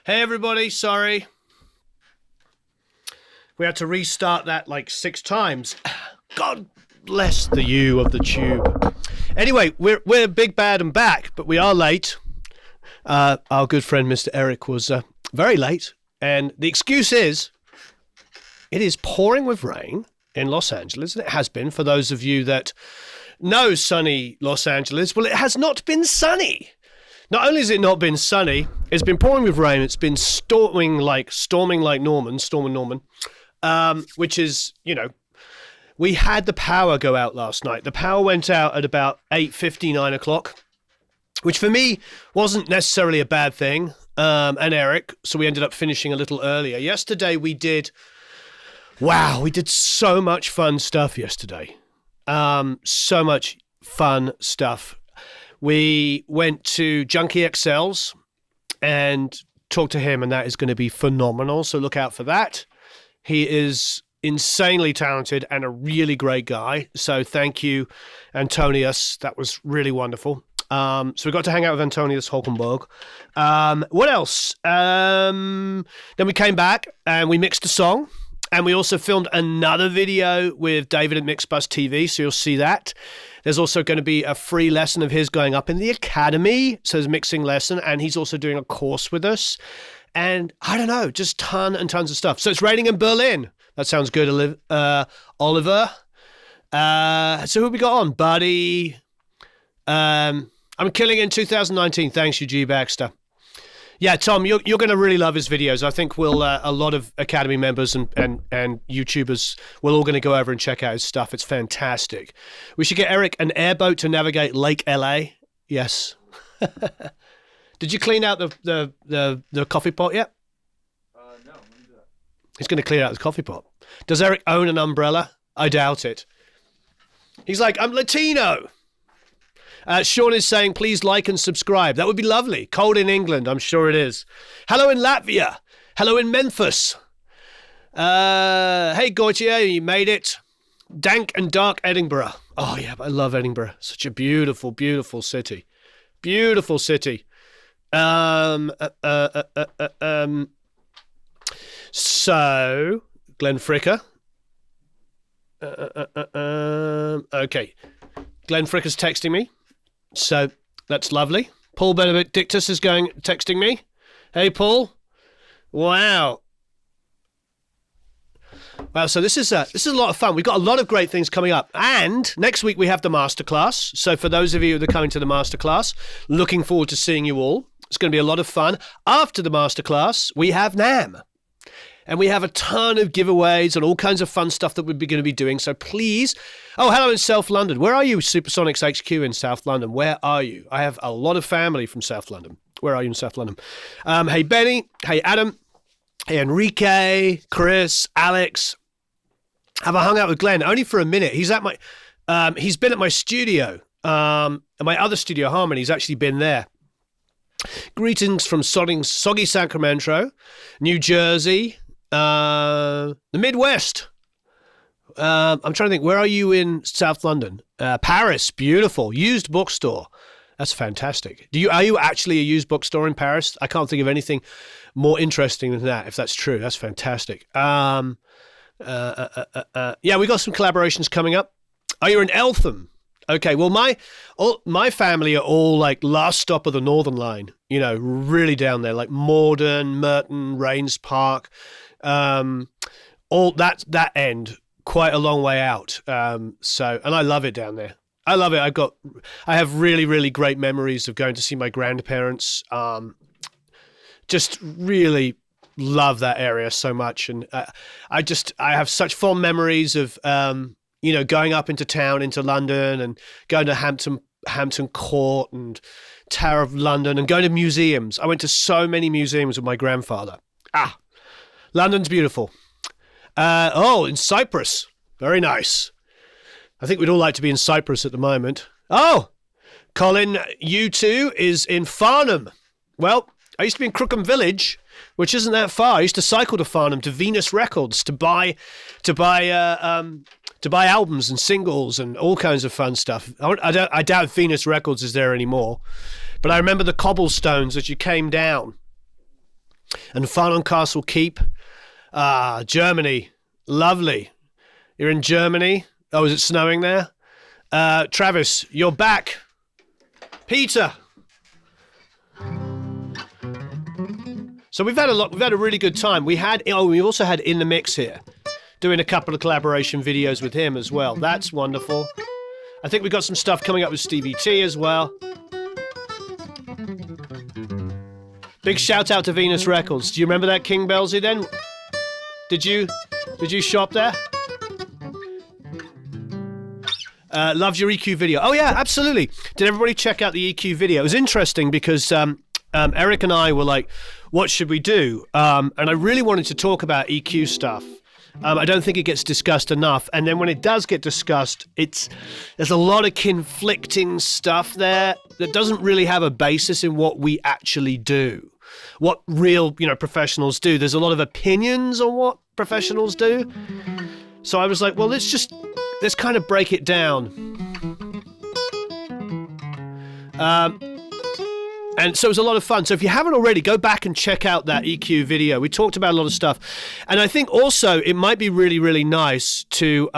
Hey everybody, sorry. We had to restart that like 6 times. God bless the you of the tube. Anyway, we're big bad and back, but we are late. Our good friend Mr. Eric was very late, and the excuse is it is pouring with rain in Los Angeles, and it has been for those of you that know sunny Los Angeles. Well, it has not been sunny. Not only has it not been sunny, it's been pouring with rain. It's been storming like Norman, which is, we had the power go out last night. The power went out at about 8:50, 9 o'clock, which for me wasn't necessarily a bad thing, and Eric, so we ended up finishing a little earlier. Yesterday we did so much fun stuff yesterday. So much fun stuff. We went to Junkie XL's and talked to him, and that is going to be phenomenal, so look out for that. He is insanely talented and a really great guy, so thank you, Antonius. That was really wonderful. So we got to hang out with Antonius Holkenborg. What else? Then we came back and we mixed a song. And we also filmed another video with David at Mixbus TV, so you'll see that. There's also going to be a free lesson of his going up in the academy, so there's a mixing lesson, and he's also doing a course with us. And I don't know, just tons of stuff. So it's raining in Berlin. That sounds good, Oliver. So who we got on? Buddy. I'm killing in 2019. Thanks, you G Baxter. Yeah, Tom, you're going to really love his videos. I think we'll a lot of Academy members and YouTubers, we're all going to go over and check out his stuff. It's fantastic. We should get Eric an airboat to navigate Lake LA. Yes. Did you clean out the coffee pot yet? No, let me do that. He's going to clean out the coffee pot. Does Eric own an umbrella? I doubt it. He's like, I'm Latino. Sean is saying, please like and subscribe. That would be lovely. Cold in England, I'm sure it is. Hello in Latvia. Hello in Memphis. Hey, Gautier, you made it. Dank and dark Edinburgh. Oh, yeah, I love Edinburgh. Such a beautiful, beautiful city. Beautiful city. So, Glenn Fricker. Okay. Glenn Fricker's texting me. So that's lovely. Paul Benedictus is texting me. Hey, Paul. Wow. Wow. So this is a lot of fun. We've got a lot of great things coming up. And next week we have the masterclass. So for those of you that are coming to the masterclass, looking forward to seeing you all. It's going to be a lot of fun. After the masterclass, we have NAMM. And we have a ton of giveaways and all kinds of fun stuff that we're going to be doing. So please. Oh, hello in South London. Where are you, Supersonics HQ in South London? Where are you? I have a lot of family from South London. Where are you in South London? Hey, Benny. Hey, Adam. Hey, Enrique, Chris, Alex. Have I hung out with Glenn? Only for a minute. He's at my. He's been at my studio. My other studio, Harmony. He's actually been there. Greetings from soggy Sacramento, New Jersey. The Midwest. I'm trying to think. Where are you in South London? Paris, beautiful. Used bookstore. That's fantastic. Are you actually a used bookstore in Paris? I can't think of anything more interesting than that. If that's true, that's fantastic. Yeah, we got some collaborations coming up. Oh, you're in Eltham. Okay, well, my family are all like last stop of the Northern Line. Really down there, like Morden, Merton, Rains Park. All that end, quite a long way out. And I love it down there. I love it. I have really, really great memories of going to see my grandparents. Just really love that area so much. And I have such fond memories of, going up into town, into London, and going to Hampton Court and Tower of London, and going to museums. I went to so many museums with my grandfather. London's beautiful. In Cyprus. Very nice. I think we'd all like to be in Cyprus at the moment. Oh, Colin, U2 is in Farnham. Well, I used to be in Crookham Village, which isn't that far. I used to cycle to Farnham, to Venus Records, to buy albums and singles and all kinds of fun stuff. I doubt Venus Records is there anymore, but I remember the cobblestones as you came down. and Fun on Castle Keep. Germany. Lovely. You're in Germany. Oh, is it snowing there? Travis, you're back. Peter. So we've had a really good time. We also had In the Mix here, doing a couple of collaboration videos with him as well. That's wonderful. I think we've got some stuff coming up with Stevie T as well. Big shout out to Venus Records. Do you remember that, King Belzy then? Did you shop there? Loves your EQ video. Oh yeah, absolutely. Did everybody check out the EQ video? It was interesting because Eric and I were like, what should we do? And I really wanted to talk about EQ stuff. I don't think it gets discussed enough. And then when it does get discussed, there's a lot of conflicting stuff there that doesn't really have a basis in what we actually do. What real, professionals do. There's a lot of opinions on what professionals do. So I was like, well, let's kind of break it down. And so it was a lot of fun. So if you haven't already, go back and check out that EQ video. We talked about a lot of stuff. And I think also it might be really, really nice to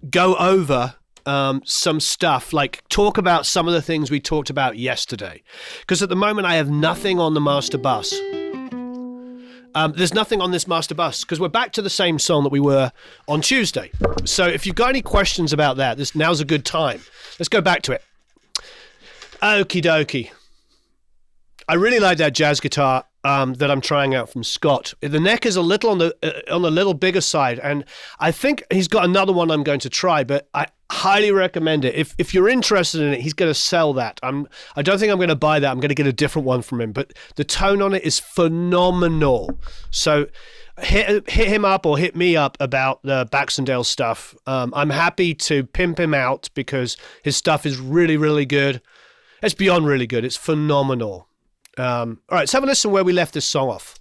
go over some stuff, like talk about some of the things we talked about yesterday. Because at the moment I have nothing on the master bus. There's nothing on this master bus because we're back to the same song that we were on Tuesday. So if you've got any questions about that, now's a good time. Let's go back to it. Okie dokie. I really like that jazz guitar that I'm trying out from Scott. The neck is a little on the little bigger side, and I think he's got another one I'm going to try, but I highly recommend it. If you're interested in it, he's going to sell that. I don't think I'm going to buy that. I'm going to get a different one from him, but the tone on it is phenomenal. So hit him up or hit me up about the Baxendale stuff. I'm happy to pimp him out because his stuff is really, really good. It's beyond really good. It's phenomenal. All right, let's have a listen where we left this song off.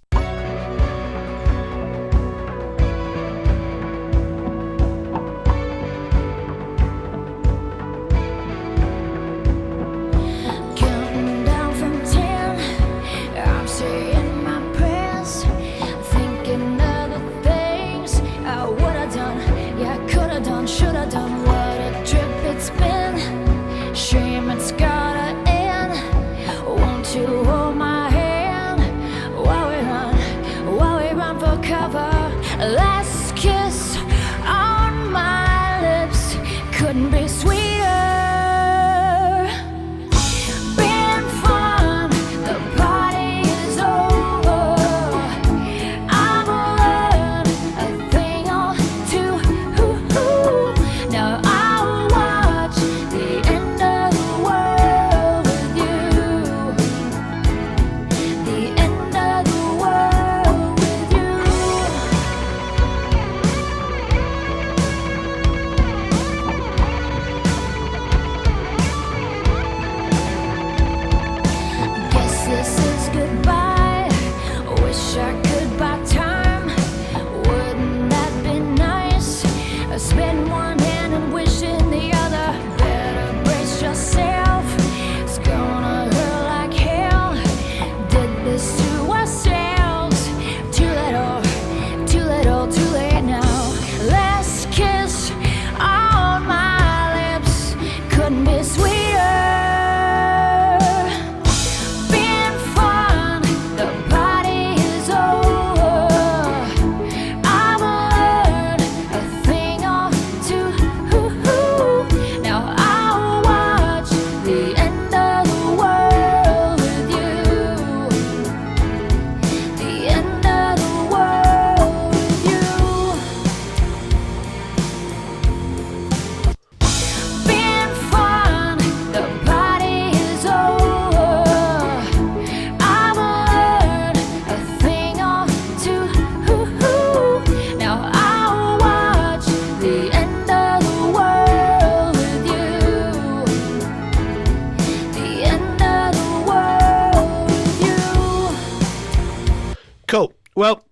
Cool. Well,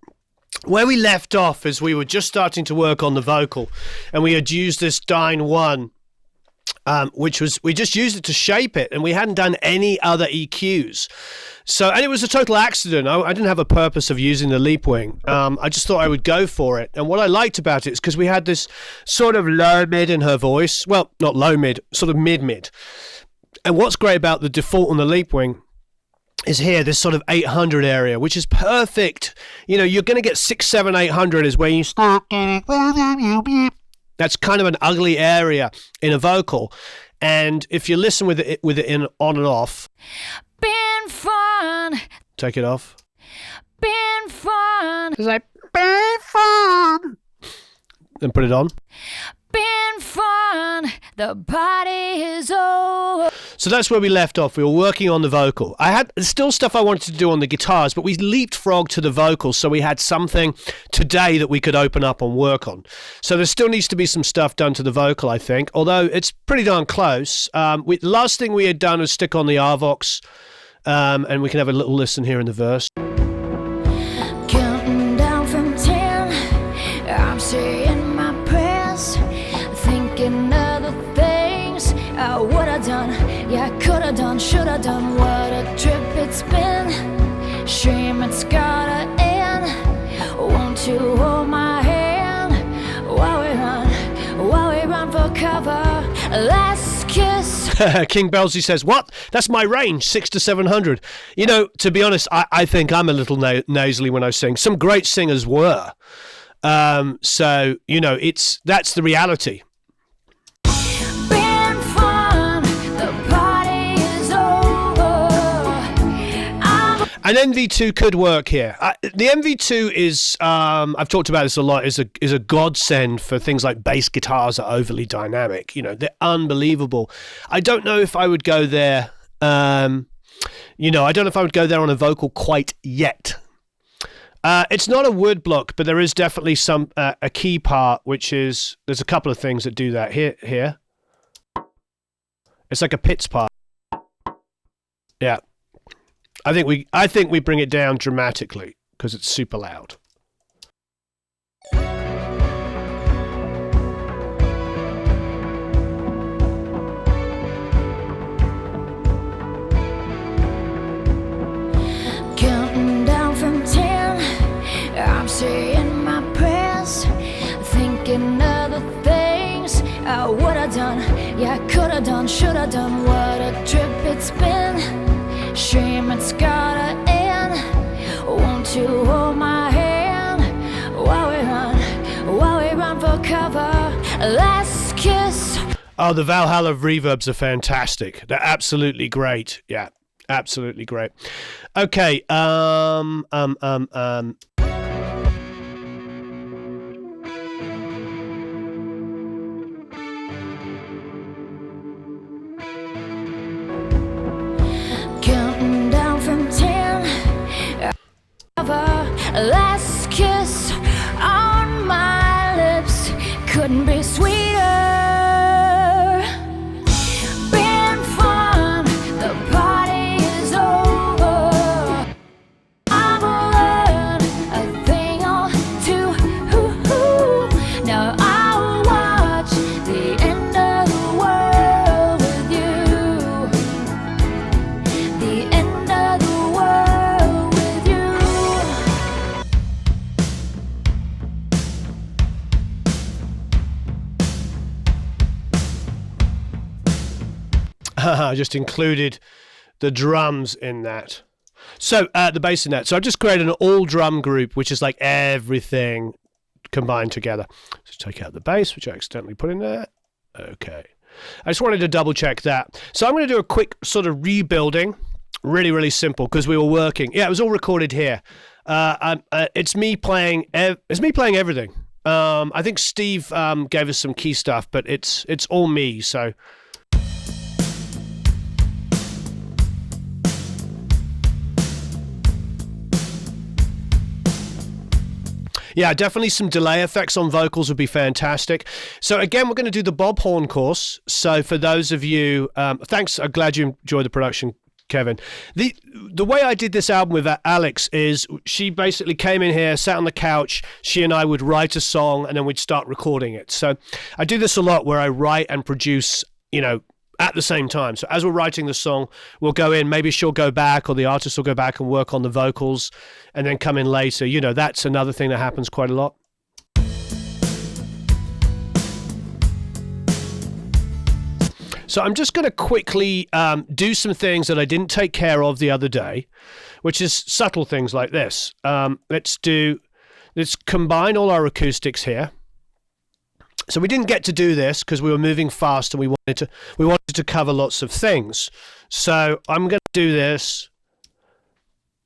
where we left off is we were just starting to work on the vocal, and we had used this Dyne 1 which was, we just used it to shape it, and we hadn't done any other EQs. So, and it was a total accident. I didn't have a purpose of using the Leap Wing. I just thought I would go for it. And what I liked about it is because we had this sort of low mid in her voice. Well, not low mid, sort of mid. And what's great about the default on the Leap Wing is here, this sort of 800 area, which is perfect. You know, you're going to get 6, 7, 800 is where you start getting, that's kind of an ugly area in a vocal. And if you listen with it in on and off, been fun. Take it off. Been fun. It's like, been fun. Then put it on. Been fun. The party is over. So that's where we left off. We were working on the vocal. I had still stuff I wanted to do on the guitars, but we leapfrogged to the vocals, so we had something today that we could open up and work on. So there still needs to be some stuff done to the vocal, I think, although it's pretty darn close. The last thing we had done was stick on the Arvox, and we can have a little listen here in the verse. Counting down from 10, I'm saying my prayers, thinking of the things I would have done, yeah, I could have done, should have done. What a trip it's been, shame it's gotta end. Won't you hold my hand while we run for cover? Last kiss. King Belzy says, what? That's my range, 6 to 700. You know, to be honest, I think I'm a little nasally when I sing. Some great singers were. So, you know, that's the reality. An MV2 could work here. The MV2 is, I've talked about this a lot, is a godsend for things like bass guitars that are overly dynamic. You know, they're unbelievable. I don't know if I would go there, I don't know if I would go there on a vocal quite yet. It's not a wood block, but there is definitely a key part, which is, there's a couple of things that do that. Here. It's like a pits part. Yeah. I think we bring it down dramatically because it's super loud. Counting down from 10, I'm saying my prayers, thinking of the things I would have done, yeah, I could have done, should have done. What a trip it's been. Shame it's gotta end. Won't you hold my hand while we run for cover? Last kiss. Oh, the Valhalla reverbs are fantastic. They're absolutely great. Yeah, absolutely great. Okay. Counting down from 10, last kiss on my lips couldn't be sweeter. Been fun, the party is over. I've learned a thing or two. Now I'll watch the end of the world with you. The end of the world with you. I just included the drums in that. So the bass in that. So I've just created an all drum group, which is like everything combined together. So take out the bass, which I accidentally put in there. Okay. I just wanted to double check that. So I'm going to do a quick sort of rebuilding. Really, really simple because we were working. Yeah, it was all recorded here. It's me playing. It's me playing everything. I think Steve gave us some key stuff, but it's all me. So. Yeah, definitely some delay effects on vocals would be fantastic. So again, we're going to do the Bob Horn course. So for those of you, thanks. I'm glad you enjoyed the production, Kevin. The way I did this album with Alex is she basically came in here, sat on the couch. She and I would write a song, and then we'd start recording it. So I do this a lot, where I write and produce, at the same time. So as we're writing the song, we'll go in, maybe she'll go back or the artist will go back and work on the vocals and then come in later. That's another thing that happens quite a lot. So I'm just going to quickly do some things that I didn't take care of the other day, which is subtle things like this. Let's combine all our acoustics here. So we didn't get to do this because we were moving fast and we wanted to cover lots of things. So I'm going to do this.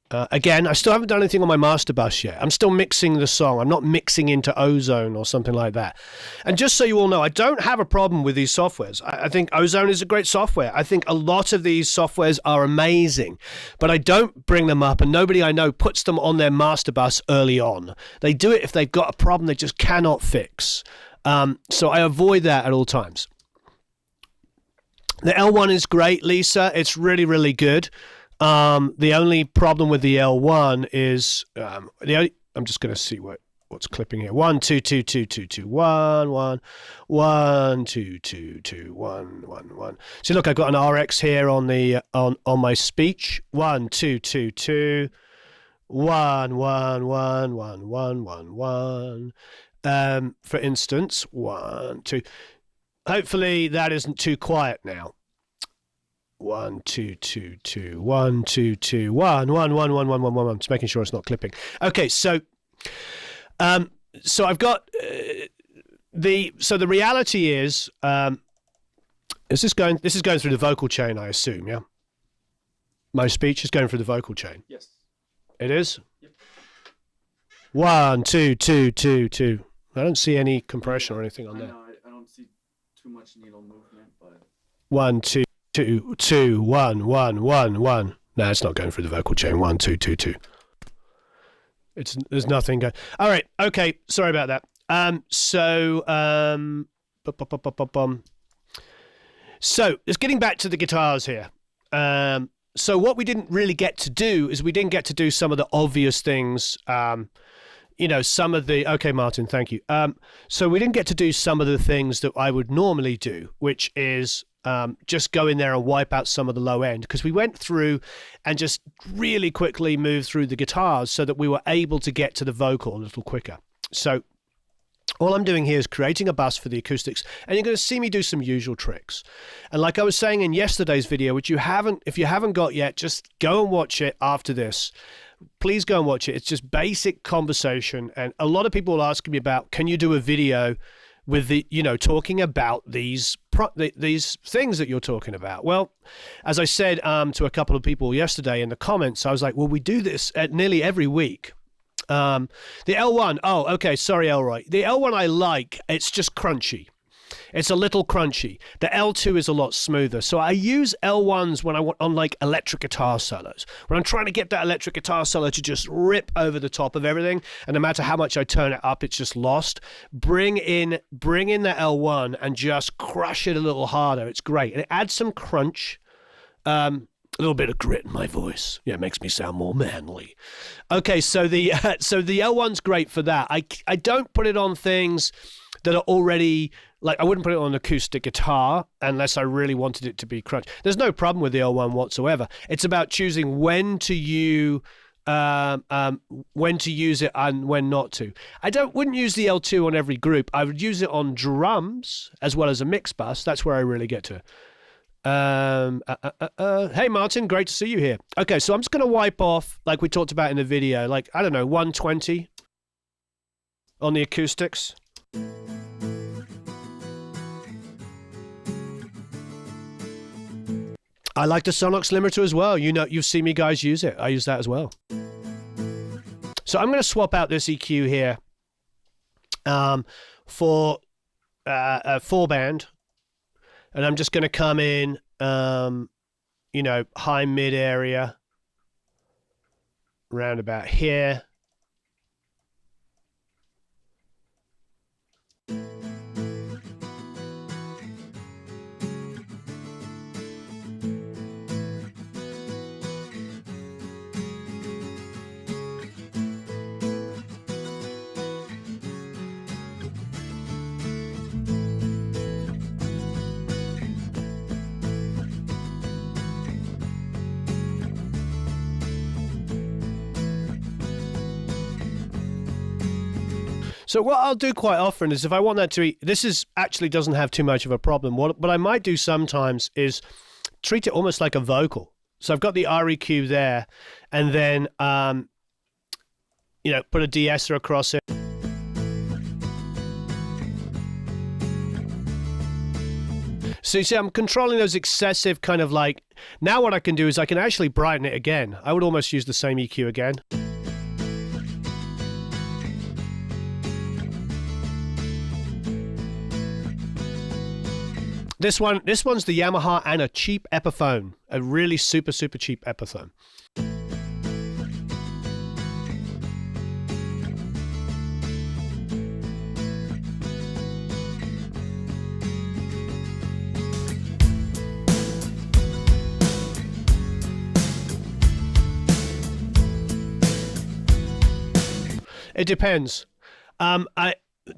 Again, I still haven't done anything on my master bus yet. I'm still mixing the song. I'm not mixing into Ozone or something like that. And just so you all know, I don't have a problem with these softwares. I think Ozone is a great software. I think a lot of these softwares are amazing, but I don't bring them up, and nobody I know puts them on their master bus early on. They do it if they've got a problem they just cannot fix. So I avoid that at all times. The L1 is great, Lisa. It's really, really good. The only problem with the L1 is I'm just going to see what's clipping here. 1 2 2 2 2 2 1 1 1 2 2 2 1 1 1. See, look, I've got an RX here on the on my speech. 1 2 2 2 1 1 1 1 1 1 1. For instance, 1 2. Hopefully that isn't too quiet now. 1 2 2 2 1 2 2 1 1 1 1 1 1 1 1. Just making sure it's not clipping. Okay, so I've got the reality is this is going through the vocal chain, I assume, yeah? My speech is going through the vocal chain. Yes. It is? Yep. 1 2 2 2 2. I don't see any compression or anything on there. No, I don't see too much needle movement, but 1 2 2 2 1 1 1 1. No, it's not going through the vocal chain. 1 2 2 2. There's nothing going. All right. Okay. Sorry about that. So it's getting back to the guitars here. So what we didn't really get to do is we didn't get to do some of the obvious things. Some of the, okay, Martin, thank you. So we didn't get to do some of the things that I would normally do, which is just go in there and wipe out some of the low end, because we went through and just really quickly moved through the guitars so that we were able to get to the vocal a little quicker. So all I'm doing here is creating a bus for the acoustics, and you're going to see me do some usual tricks. And like I was saying in yesterday's video, which if you haven't got yet, just go and watch it after this. Please go and watch it. It's just basic conversation. And a lot of people will ask me about, can you do a video with the, talking about these things that you're talking about? Well, as I said to a couple of people yesterday in the comments, I was like, well, we do this at nearly every week. The L1, oh, okay, sorry, Elroy. The L1 I like, it's just crunchy. It's a little crunchy. The L2 is a lot smoother. So I use L1s when I want on like electric guitar solos. When I'm trying to get that electric guitar solo to just rip over the top of everything, and no matter how much I turn it up, it's just lost. Bring in the L1 and just crush it a little harder. It's great. And it adds some crunch. A little bit of grit in my voice. Yeah, it makes me sound more manly. Okay, so the L1's great for that. I don't put it on things that are already, like, I wouldn't put it on an acoustic guitar unless I really wanted it to be crunch. There's no problem with the L1 whatsoever. It's about choosing when to use it and when not to. Wouldn't use the L2 on every group. I would use it on drums as well as a mix bus. That's where I really get to. Hey Martin, great to see you here. Okay, so I'm just going to wipe off, like we talked about in the video, like, I don't know, 120 on the acoustics. I like the Sonox limiter as well. You've seen me guys use it. I use that as well. So I'm going to swap out this EQ here for a 4-band. And I'm just going to come in, high mid area, round about here. So what I'll do quite often is if I want that to be, this is actually doesn't have too much of a problem. What I might do sometimes is treat it almost like a vocal. So I've got the REQ there, and then put a de-esser across it. So you see, I'm controlling those excessive kind of like. Now what I can do is I can actually brighten it again. I would almost use the same EQ again. This one's the Yamaha and a cheap Epiphone, a really super cheap Epiphone. It depends.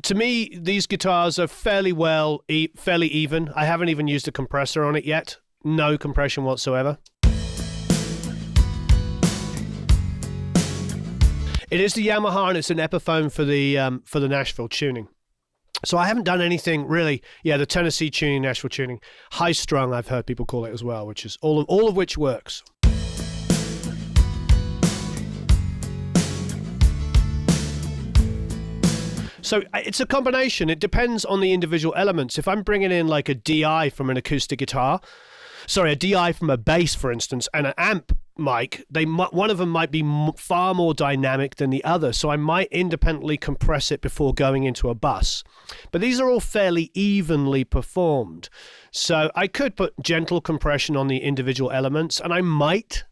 To me, these guitars are fairly even. I haven't even used a compressor on it yet. No compression whatsoever. It is the Yamaha and it's an Epiphone for the Nashville tuning. So I haven't done anything really. Yeah, the Tennessee tuning, Nashville tuning, high strung. I've heard people call it as well, which is all of which works. So it's a combination. It depends on the individual elements. If I'm bringing in like a DI from an acoustic guitar, a DI from a bass, for instance, and an amp mic, one of them might be far more dynamic than the other. So I might independently compress it before going into a bus. But these are all fairly evenly performed. So I could put gentle compression on the individual elements, and I might.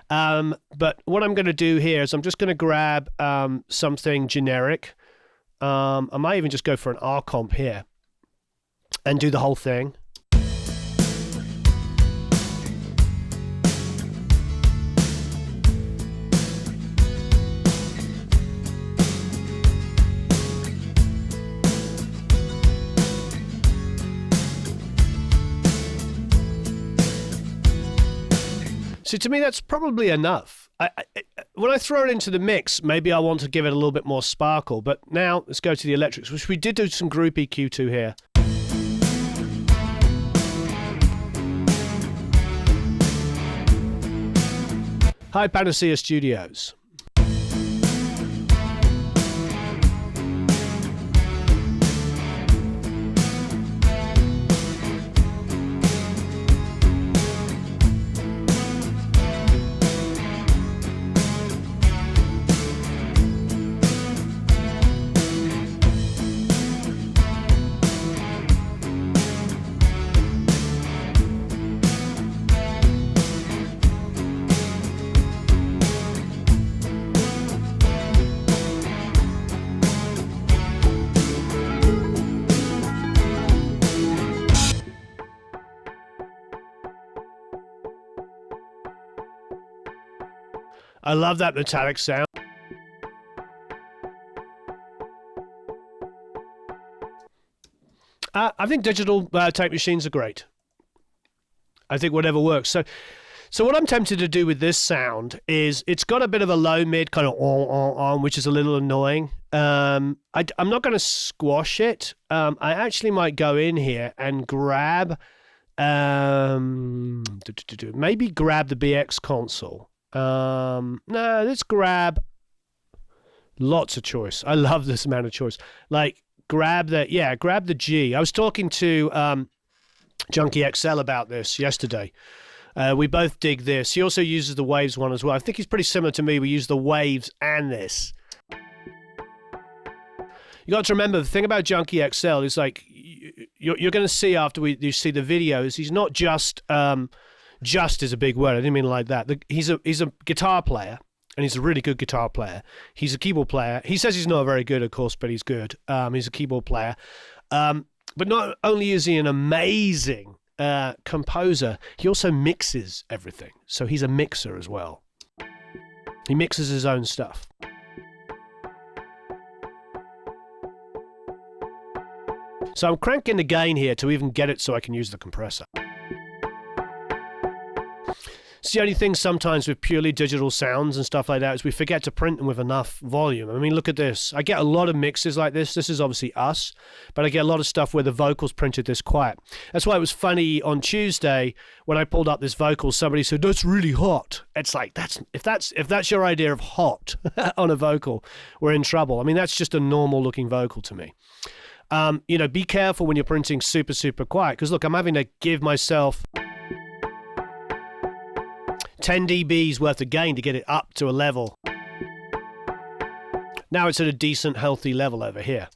But what I'm going to do here is I'm just going to grab something generic. I might even just go for an R comp here and do the whole thing. So to me, that's probably enough. When I throw it into the mix, maybe I want to give it a little bit more sparkle. But now let's go to the electrics, which we did do some group EQ to here. Hi, Panacea Studios. I love that metallic sound. I think digital tape machines are great. I think whatever works. So what I'm tempted to do with this sound is it's got a bit of a low mid kind of on, which is a little annoying. I'm not going to squash it. I actually might go in here and grab, maybe grab the BX console. No, let's grab lots of choice. I love this amount of choice. Like grab the G. I was talking to Junkie XL about this yesterday. We both dig this. He also uses the Waves one as well. I think he's pretty similar to me. We use the Waves and this. You got to remember the thing about Junkie XL is like you're going to see after you see the videos. He's not just is a big word. I didn't mean it like that. He's a guitar player, and he's a really good guitar player. He's a keyboard player. He says he's not very good, of course, but he's good. He's a keyboard player. But not only is he an amazing composer, he also mixes everything. So he's a mixer as well. He mixes his own stuff. So I'm cranking the gain here to even get it so I can use the compressor. So the only thing sometimes with purely digital sounds and stuff like that is we forget to print them with enough volume. I mean, look at this. I get a lot of mixes like this. This is obviously us, but I get a lot of stuff where the vocals printed this quiet. That's why it was funny on Tuesday when I pulled up this vocal, somebody said, "That's really hot." It's like, if that's your idea of hot on a vocal, we're in trouble. I mean, that's just a normal looking vocal to me. Be careful when you're printing super, super quiet, because look, I'm having to give myself 10 dBs worth of gain to get it up to a level. Now it's at a decent, healthy level over here.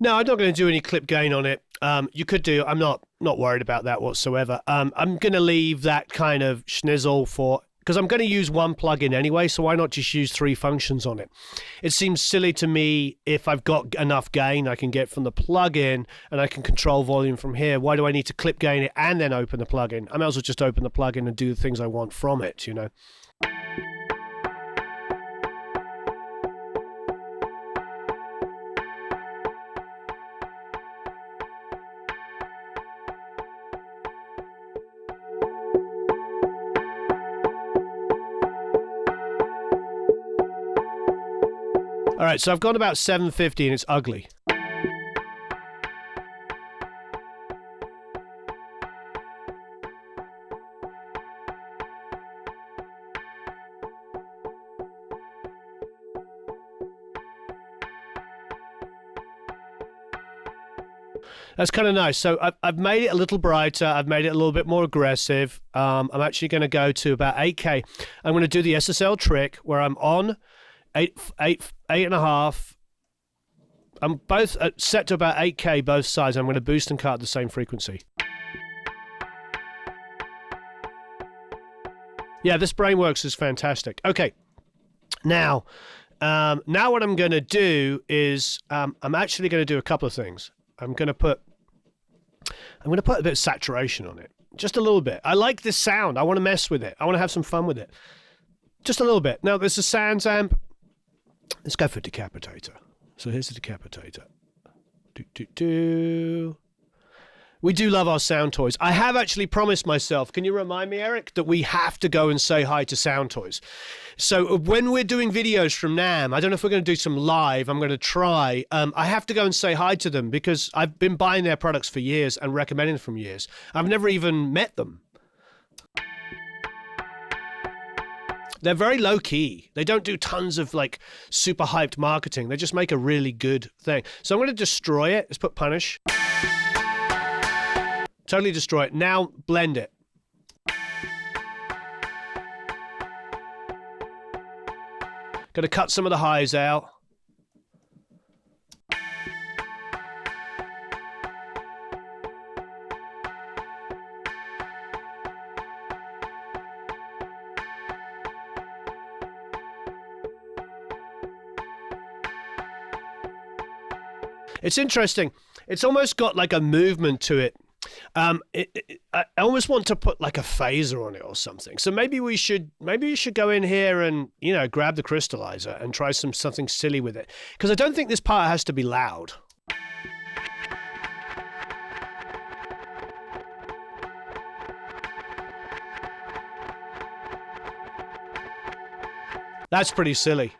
No, I'm not going to do any clip gain on it. You could do. I'm not worried about that whatsoever. I'm going to leave that kind of schnizzle because I'm going to use one plugin anyway, so why not just use 3 functions on it? It seems silly to me if I've got enough gain I can get from the plugin and I can control volume from here. Why do I need to clip gain it and then open the plugin? I might as well just open the plugin and do the things I want from it, you know? All right, so I've gone about 750 and it's ugly. That's kind of nice. So I've made it a little brighter. I've made it a little bit more aggressive. I'm actually going to go to about 8K. I'm going to do the SSL trick where I'm on 8.5. I'm both set to about 8K both sides. I'm going to boost and cut at the same frequency. Yeah, this Brainworks is fantastic. Okay, now what I'm going to do is I'm actually going to do a couple of things. I'm going to put a bit of saturation on it, just a little bit. I like this sound. I want to mess with it. I want to have some fun with it, just a little bit. Now there's a Sans amp. Let's go for decapitator. So here's the decapitator. We do love our sound toys. I have actually promised myself, can you remind me, Eric, that we have to go and say hi to sound toys. So when we're doing videos from NAMM, I don't know if we're going to do some live. I'm going to try. I have to go and say hi to them because I've been buying their products for years and recommending them for years. I've never even met them. They're very low key. They don't do tons of like super hyped marketing. They just make a really good thing. So I'm going to destroy it. Let's put punish. Totally destroy it. Now blend it. Going to cut some of the highs out. It's interesting. It's almost got like a movement to it. I almost want to put like a phaser on it or something. So maybe we should go in here and, you know, grab the crystallizer and try something silly with it. Because I don't think this part has to be loud. That's pretty silly.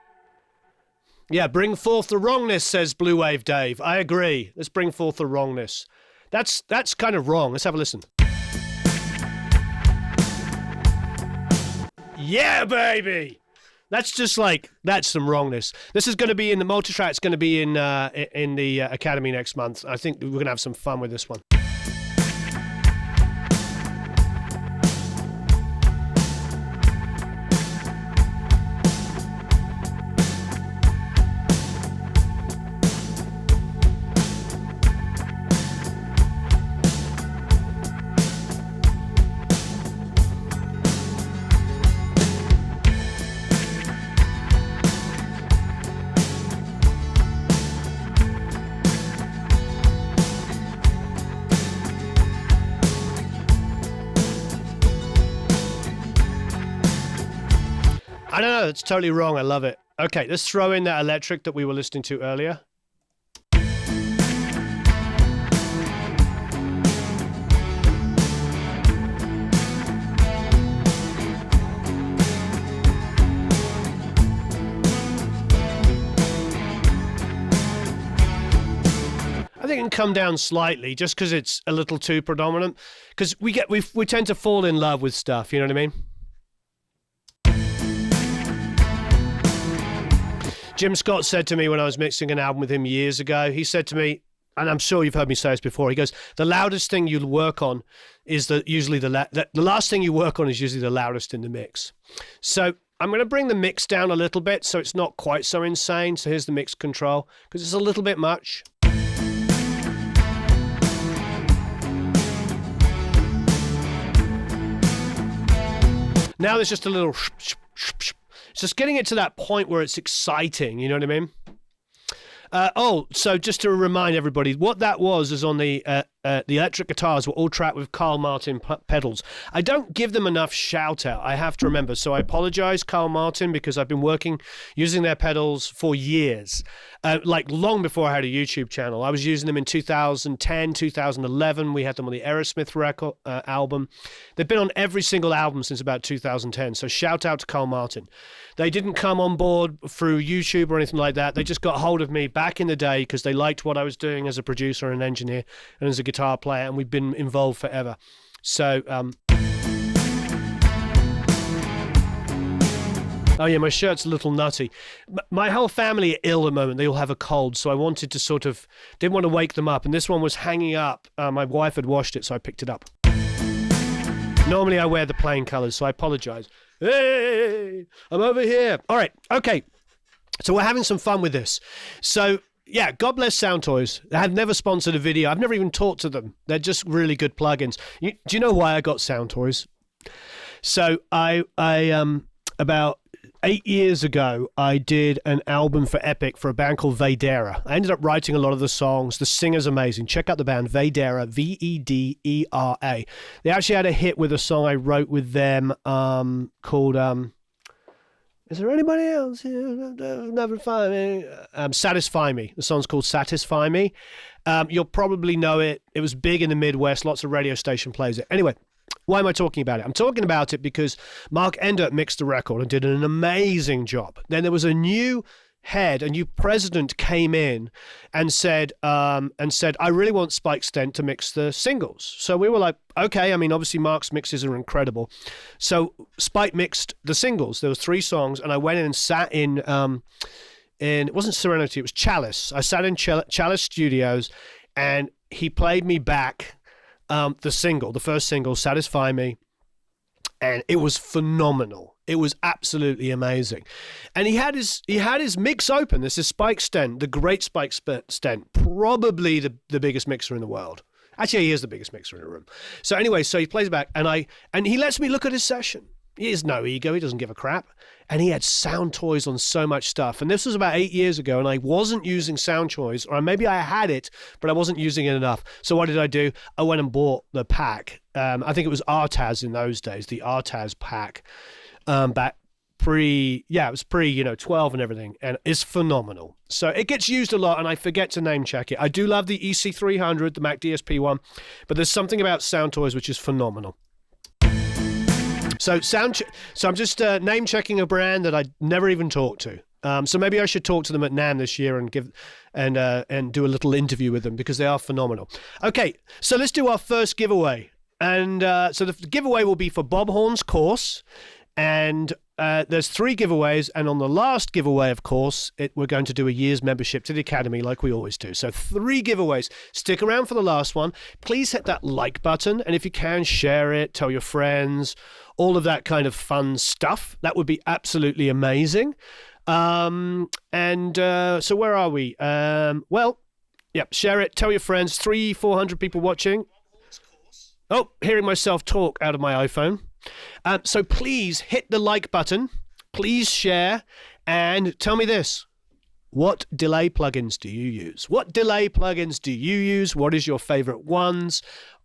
Yeah, bring forth the wrongness, says Blue Wave Dave. I agree. Let's bring forth the wrongness. That's kind of wrong. Let's have a listen. Yeah, baby. That's just like, that's some wrongness. This is going to be in the multitrack. It's going to be in the Academy next month. I think we're going to have some fun with this one. it's totally wrong. I love it. Okay, let's throw in that electric that we were listening to earlier. I think it can come down slightly just because it's a little too predominant. Because we tend to fall in love with stuff. You know what I mean? Jim Scott said to me when I was mixing an album with him years ago, he said to me, and I'm sure you've heard me say this before, he goes, the loudest thing you'll work on is usually the last thing you work on is usually the loudest in the mix. So I'm going to bring the mix down a little bit so it's not quite so insane. So here's the mix control, because it's a little bit much. Now there's just a little... It's just getting it to that point where it's exciting, you know what I mean? So just to remind everybody, what that was is on the electric guitars were all tracked with Carl Martin pedals. I don't give them enough shout out, I have to remember. So I apologize, Carl Martin, because I've been using their pedals for years. Like long before I had a YouTube channel. I was using them in 2010, 2011. We had them on the Aerosmith record album. They've been on every single album since about 2010. So shout out to Carl Martin. They didn't come on board through YouTube or anything like that. They just got hold of me back in the day because they liked what I was doing as a producer and engineer and as a guitar player, and we've been involved forever. So, oh yeah, my shirt's a little nutty. My whole family are ill at the moment. They all have a cold, so I wanted to didn't want to wake them up, and this one was hanging up. My wife had washed it, so I picked it up. Normally I wear the plain colors, so I apologize. Hey, I'm over here. All right, okay. So we're having some fun with this. So, yeah, God bless Sound Toys. They have never sponsored a video. I've never even talked to them. They're just really good plugins. Do you know why I got Sound Toys? So I about 8 years ago, I did an album for Epic for a band called Vedera. I ended up writing a lot of the songs. The singer's amazing. Check out the band, Vedera, Vedera. They actually had a hit with a song I wrote with them called... Is there anybody else here? Never find me. Satisfy Me. The song's called Satisfy Me. You'll probably know it. It was big in the Midwest. Lots of radio station plays it. Anyway, why am I talking about it? I'm talking about it because Mark Endert mixed the record and did an amazing job. Then there was a new president came in and said, I really want Spike Stent to mix the singles. So we were like, okay. I mean, obviously Mark's mixes are incredible. So Spike mixed the singles. There was 3 songs, and I went in and sat in it wasn't Serenity, it was Chalice. I sat in Chalice Studios, and he played me back the first single, Satisfy Me, and it was phenomenal. It was absolutely amazing. And he had his mix open. This is Spike Stent, the great Spike Stent, probably the biggest mixer in the world. Actually, he is the biggest mixer in the room. So anyway, so he plays back, and he lets me look at his session. He has no ego. He doesn't give a crap. And he had Sound Toys on so much stuff. And this was about 8 years ago, and I wasn't using Sound Toys, or maybe I had it, but I wasn't using it enough. So what did I do? I went and bought the pack. I think it was Artaz in those days, the Artaz pack. Back it was pre 12 and everything, and it's phenomenal. So it gets used a lot, and I forget to name check it. I do love the EC300, the Mac DSP one, but there's something about Sound Toys which is phenomenal. So I'm just name checking a brand that I never even talked to. So maybe I should talk to them at NAMM this year and do a little interview with them, because they are phenomenal. Okay, so let's do our first giveaway, and so the giveaway will be for Bob Horn's course. And there's 3 giveaways, and on the last giveaway, of course, we're going to do a year's membership to the Academy like we always do. So 3 giveaways. Stick around for the last one. Please hit that like button, and if you can, share it, tell your friends, all of that kind of fun stuff. That would be absolutely amazing. So where are we? Share it, tell your friends. 300-400 people watching. Oh, hearing myself talk out of my iPhone. So please hit the like button, please share, and tell me this. What delay plugins do you use? What delay plugins do you use? What is your favorite ones?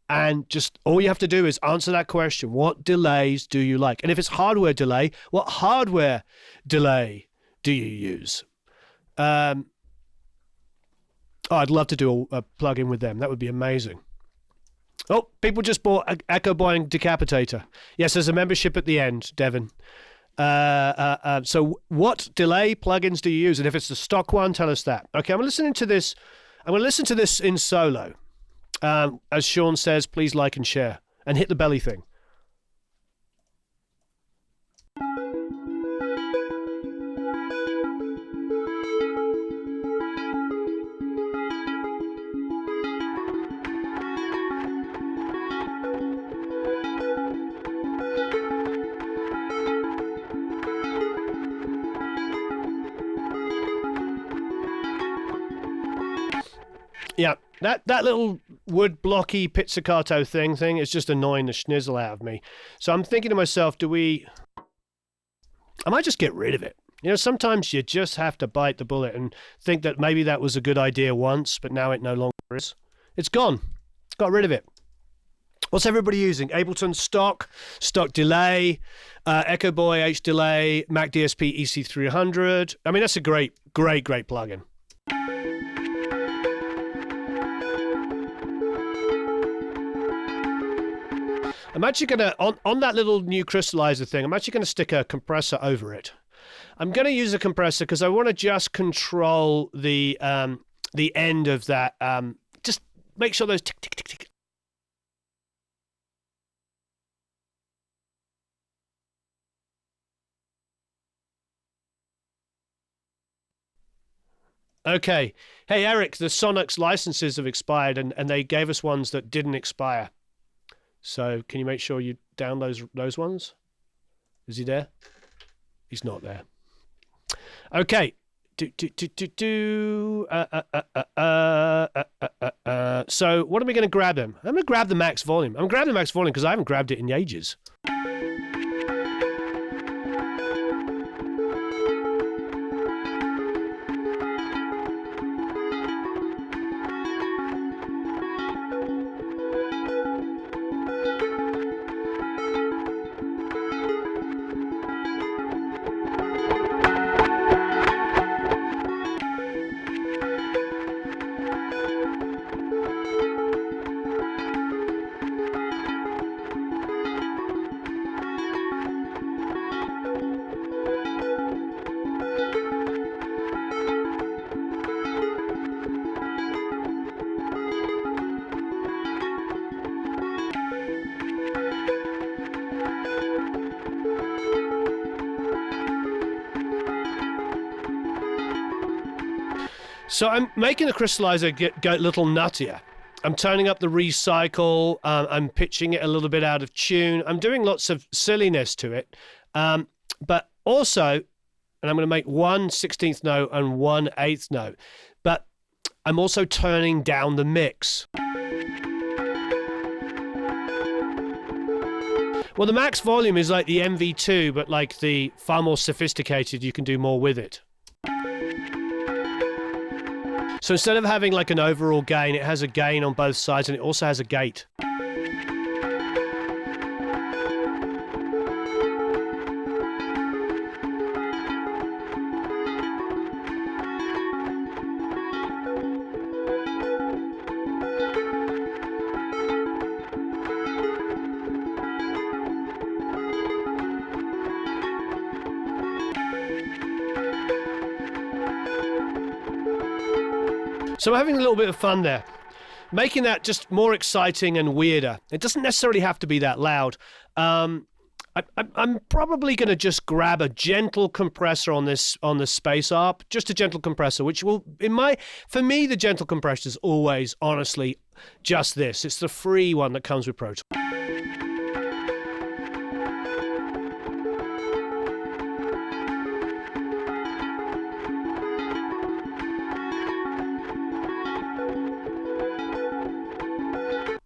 And just all you have to do is answer that question. What delays do you like? And if it's hardware delay, what hardware delay do you use? Oh, I'd love to do a plug-in with them. That would be amazing. Oh, people just bought Echo Boy Decapitator. Yes, there's a membership at the end, Devin. So what delay plugins do you use? And if it's the stock one, tell us that. Okay, I'm listening to this. I'm going to listen to this in solo. As Sean says, please like and share. And hit the belly thing. Yeah, that little wood blocky pizzicato thing is just annoying the schnizzle out of me. So I'm thinking to myself, I might just get rid of it. You know, sometimes you just have to bite the bullet and think that maybe that was a good idea once, but now it no longer is. It's gone. Got rid of it. What's everybody using? Ableton stock delay, Echo Boy H delay, Mac DSP EC300. I mean, that's a great plugin. I'm actually going to, on that little new crystallizer thing, I'm actually going to stick a compressor over it. I'm going to use a compressor because I want to just control the end of that. Just make sure those tick, tick, tick, tick. Okay. Hey, Eric, the Sonox licenses have expired and they gave us ones that didn't expire. So can you make sure you download those ones? Is he there? He's not there. Okay. So what are we going to grab him? I'm going to grab the max volume. I'm grabbing the max volume because I haven't grabbed it in ages. So I'm making the crystallizer get a little nuttier. I'm turning up the recycle. I'm pitching it a little bit out of tune. I'm doing lots of silliness to it. But also, and I'm going to make 1 16th note and 1 8th note. But I'm also turning down the mix. Well, the max volume is like the MV2, but like the far more sophisticated, you can do more with it. So instead of having like an overall gain, it has a gain on both sides and it also has a gate. So I'm having a little bit of fun there, making that just more exciting and weirder. It doesn't necessarily have to be that loud. I'm probably going to just grab a gentle compressor on the space ARP, just a gentle compressor, which will, for me, the gentle compressor is always, honestly, just this. It's the free one that comes with Pro Tools.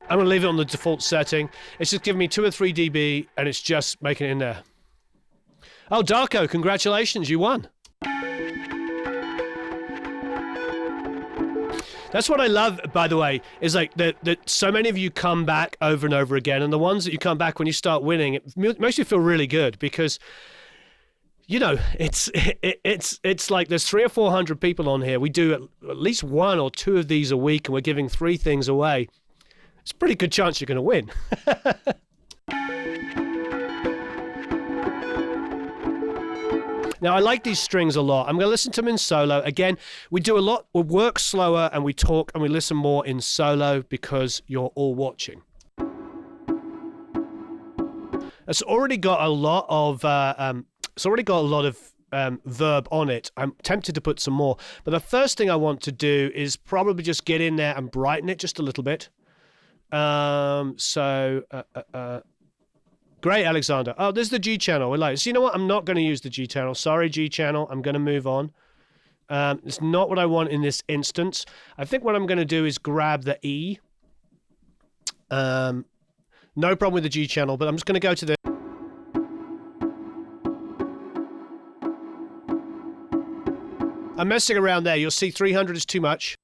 I'm going to leave it on the default setting. It's just giving me 2 or 3 dB, and it's just making it in there. Oh, Darko, congratulations, you won. That's what I love, by the way, is like that so many of you come back over and over again, and the ones that you come back when you start winning, it makes you feel really good because, you know, it's like there's 300 or 400 people on here. We do at least 1 or 2 of these a week, and we're giving 3 things away. It's a pretty good chance you're going to win. Now, I like these strings a lot. I'm going to listen to them in solo. Again, we work slower and we talk and we listen more in solo because you're all watching. It's already got a lot of verb on it. I'm tempted to put some more, but the first thing I want to do is probably just get in there and brighten it just a little bit. Great, Alexander. Oh, there's the G channel. We like it. So you know what? I'm not going to use the G channel. Sorry, G channel. I'm going to move on. It's not what I want in this instance. I think what I'm going to do is grab the E. No problem with the G channel, but I'm just going to go to the... I'm messing around there. You'll see 300 is too much.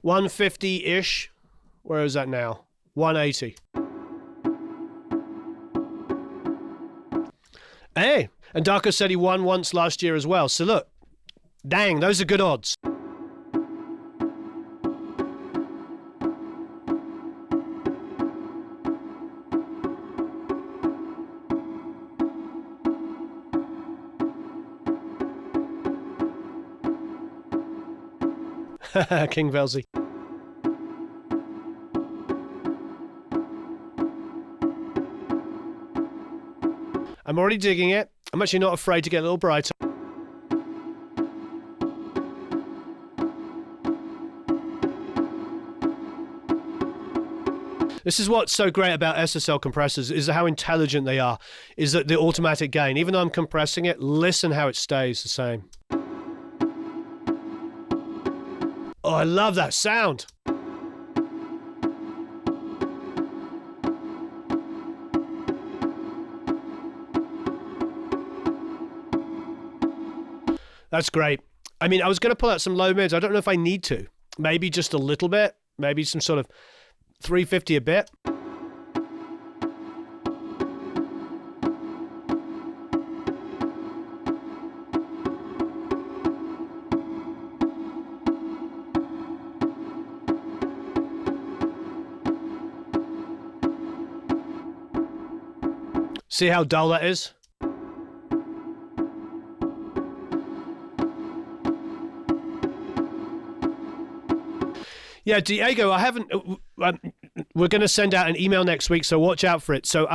$150-ish. Where is that now? $180. Hey, and Darko said he won once last year as well. So look, dang, those are good odds. King Velzy. I'm already digging it. I'm actually not afraid to get a little brighter. This is what's so great about SSL compressors, is how intelligent they are, is that the automatic gain. Even though I'm compressing it, listen how it stays the same. Oh, I love that sound. That's great. I mean, I was going to pull out some low mids. I don't know if I need to. Maybe just a little bit. Maybe some sort of 350 a bit. See how dull that is? Yeah, Diego, I haven't... we're going to send out an email next week, so watch out for it. So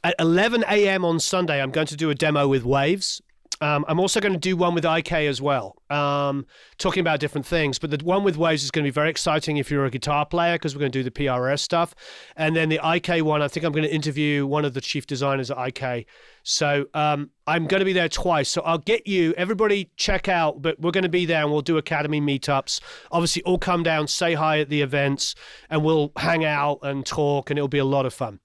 at 11 a.m. on Sunday, I'm going to do a demo with Waves. I'm also going to do one with IK as well, talking about different things. But the one with Waves is going to be very exciting if you're a guitar player, because we're going to do the PRS stuff. And then the IK one, I think I'm going to interview one of the chief designers at IK. So I'm going to be there twice. So I'll get you, everybody check out, but we're going to be there and we'll do Academy meetups. Obviously, all come down, say hi at the events, and we'll hang out and talk, and it'll be a lot of fun.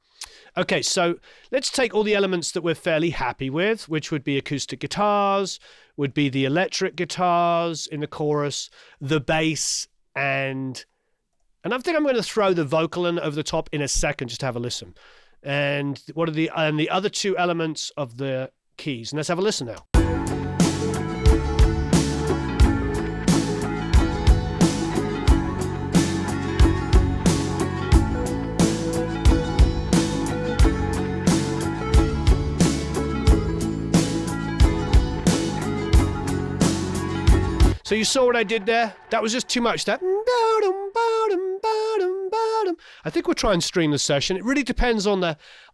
Okay, so let's take all the elements that we're fairly happy with, which would be acoustic guitars, would be the electric guitars in the chorus, the bass, and I think I'm going to throw the vocal in over the top in a second just to have a listen. And what are the other 2 elements of the keys? And let's have a listen now. So you saw what I did there? That was just too much. That. I think we'll try and stream the session. It really depends on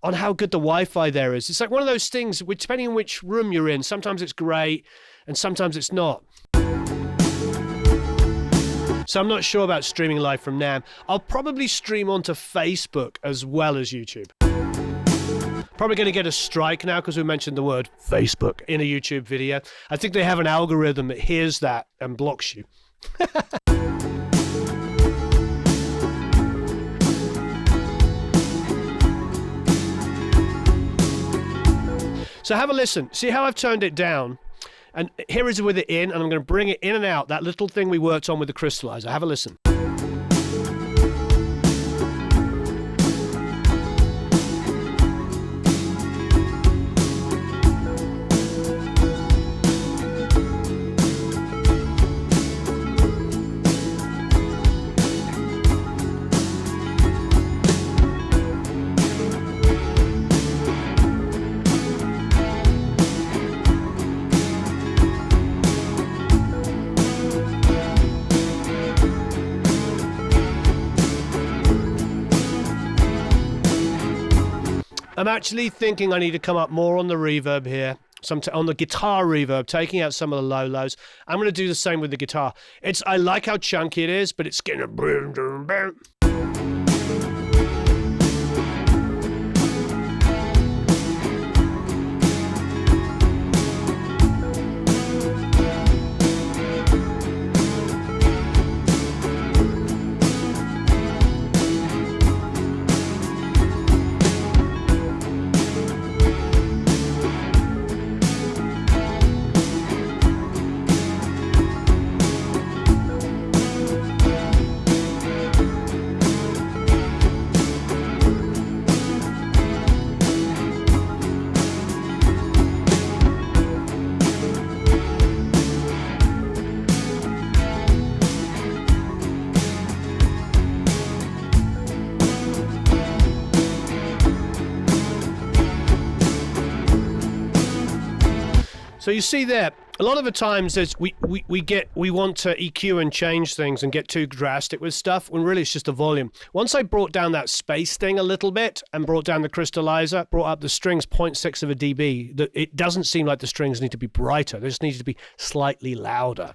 how good the Wi-Fi there is. It's like one of those things, depending on which room you're in. Sometimes it's great, and sometimes it's not. So I'm not sure about streaming live from NAMM. I'll probably stream onto Facebook as well as YouTube. Probably going to get a strike now because we mentioned the word Facebook in a YouTube video. I think they have an algorithm that hears that and blocks you. So have a listen. See how I've turned it down? And here is with it in, and I'm going to bring it in and out, that little thing we worked on with the crystallizer. Have a listen. I'm actually thinking I need to come up more on the reverb here, on the guitar reverb, taking out some of the low lows. I'm going to do the same with the guitar. I like how chunky it is, but it's getting a boom, boom, boom. So you see there, a lot of the times we want to EQ and change things and get too drastic with stuff when really it's just a volume. Once I brought down that space thing a little bit and brought down the crystallizer, brought up the strings 0.6 of a dB, it doesn't seem like the strings need to be brighter. They just need to be slightly louder.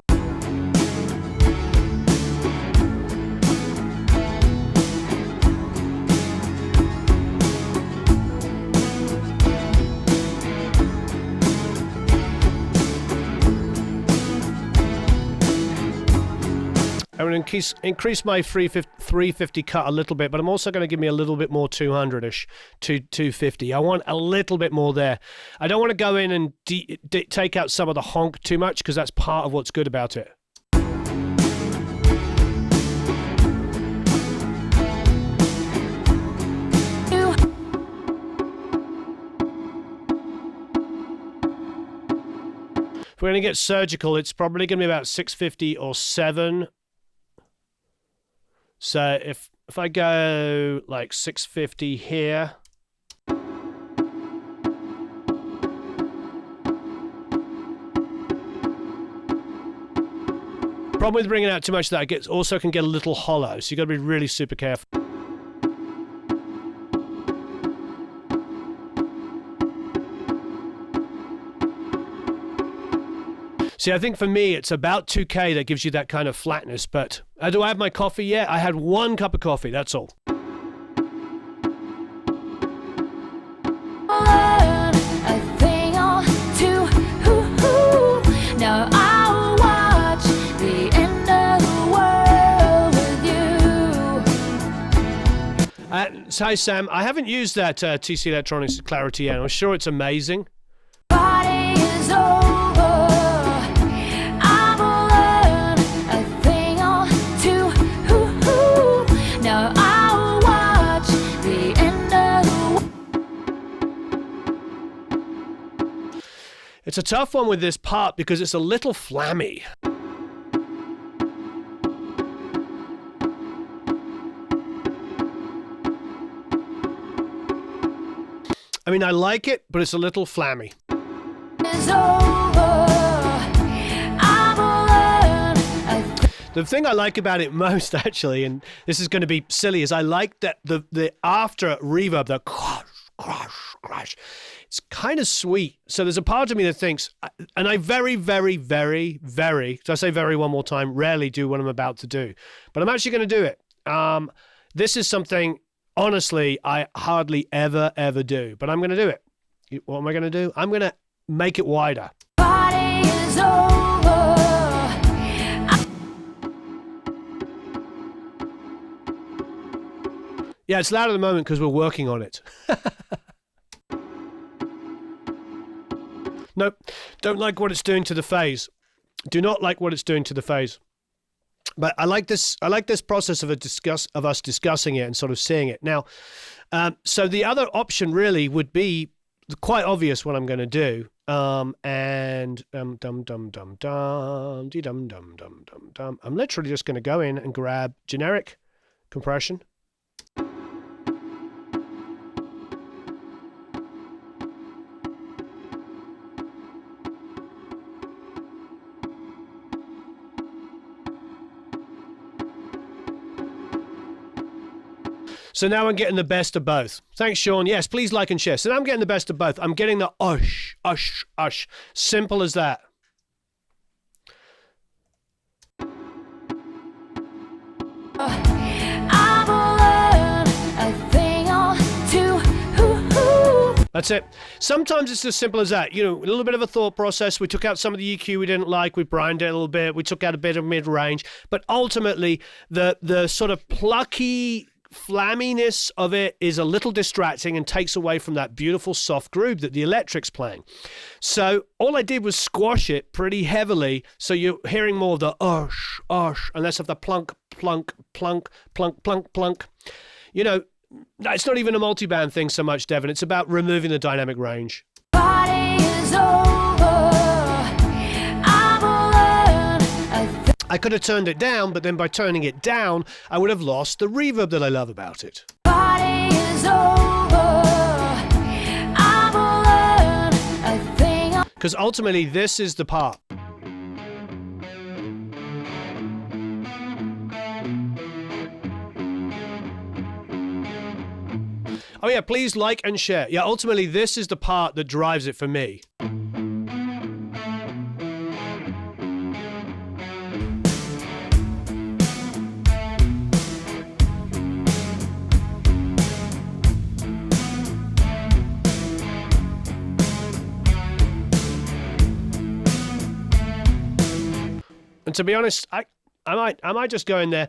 I'm going to increase my 350 cut a little bit, but I'm also going to give me a little bit more 200-ish to 250. I want a little bit more there. I don't want to go in and take out some of the honk too much, because that's part of what's good about it. If we're going to get surgical, it's probably going to be about 650 or 7. So if I go like 650 here, problem with bringing out too much of that, it also can get a little hollow, so you've got to be really super careful. See, I think for me, it's about 2K that gives you that kind of flatness, but do I have my coffee yet? I had 1 cup of coffee, that's all. Now I'll watch the end of the world with you. Hi, Sam. I haven't used that TC Electronics Clarity yet. I'm sure it's amazing. Party is over. Now I'll watch the end of the. It's a tough one with this part because it's a little flammy. I mean, I like it, but it's a little flammy. The thing I like about it most, actually, and this is going to be silly, is I like that the after reverb, the crash, crash, crash. It's kind of sweet. So there's a part of me that thinks, and I very, very, very, very, so I say very one more time, rarely do what I'm about to do. But I'm actually going to do it. This is something, honestly, I hardly ever, ever do. But I'm going to do it. What am I going to do? I'm going to make it wider. Party is over. Yeah, it's loud at the moment because we're working on it. Nope. Don't like what it's doing to the phase. Do not like what it's doing to the phase. But I like this process of us discussing it and sort of seeing it. Now, so the other option really would be quite obvious what I'm going to do. And dum dum dum dum dum dum dum dum dum. I'm literally just going to go in and grab generic compression. So now I'm getting the best of both. Thanks, Sean. Yes, please like and share. So now I'm getting the best of both. I'm getting the ush, ush, ush. Simple as that. That's it. Sometimes it's as simple as that. You know, a little bit of a thought process. We took out some of the EQ we didn't like. We brined it a little bit. We took out a bit of mid-range. But ultimately, the sort of plucky flamminess of it is a little distracting and takes away from that beautiful soft groove that the electric's playing. So all I did was squash it pretty heavily, so you're hearing more of the ush, ush, and less of the plunk, plunk, plunk, plunk, plunk, plunk. You know, it's not even a multi-band thing so much, Devon. It's about removing the dynamic range. Party is over. I could have turned it down, but then by turning it down, I would have lost the reverb that I love about it. Party is over. Because ultimately, this is the part. Oh yeah, please like and share. Yeah, ultimately, this is the part that drives it for me. And to be honest, I might just go in there.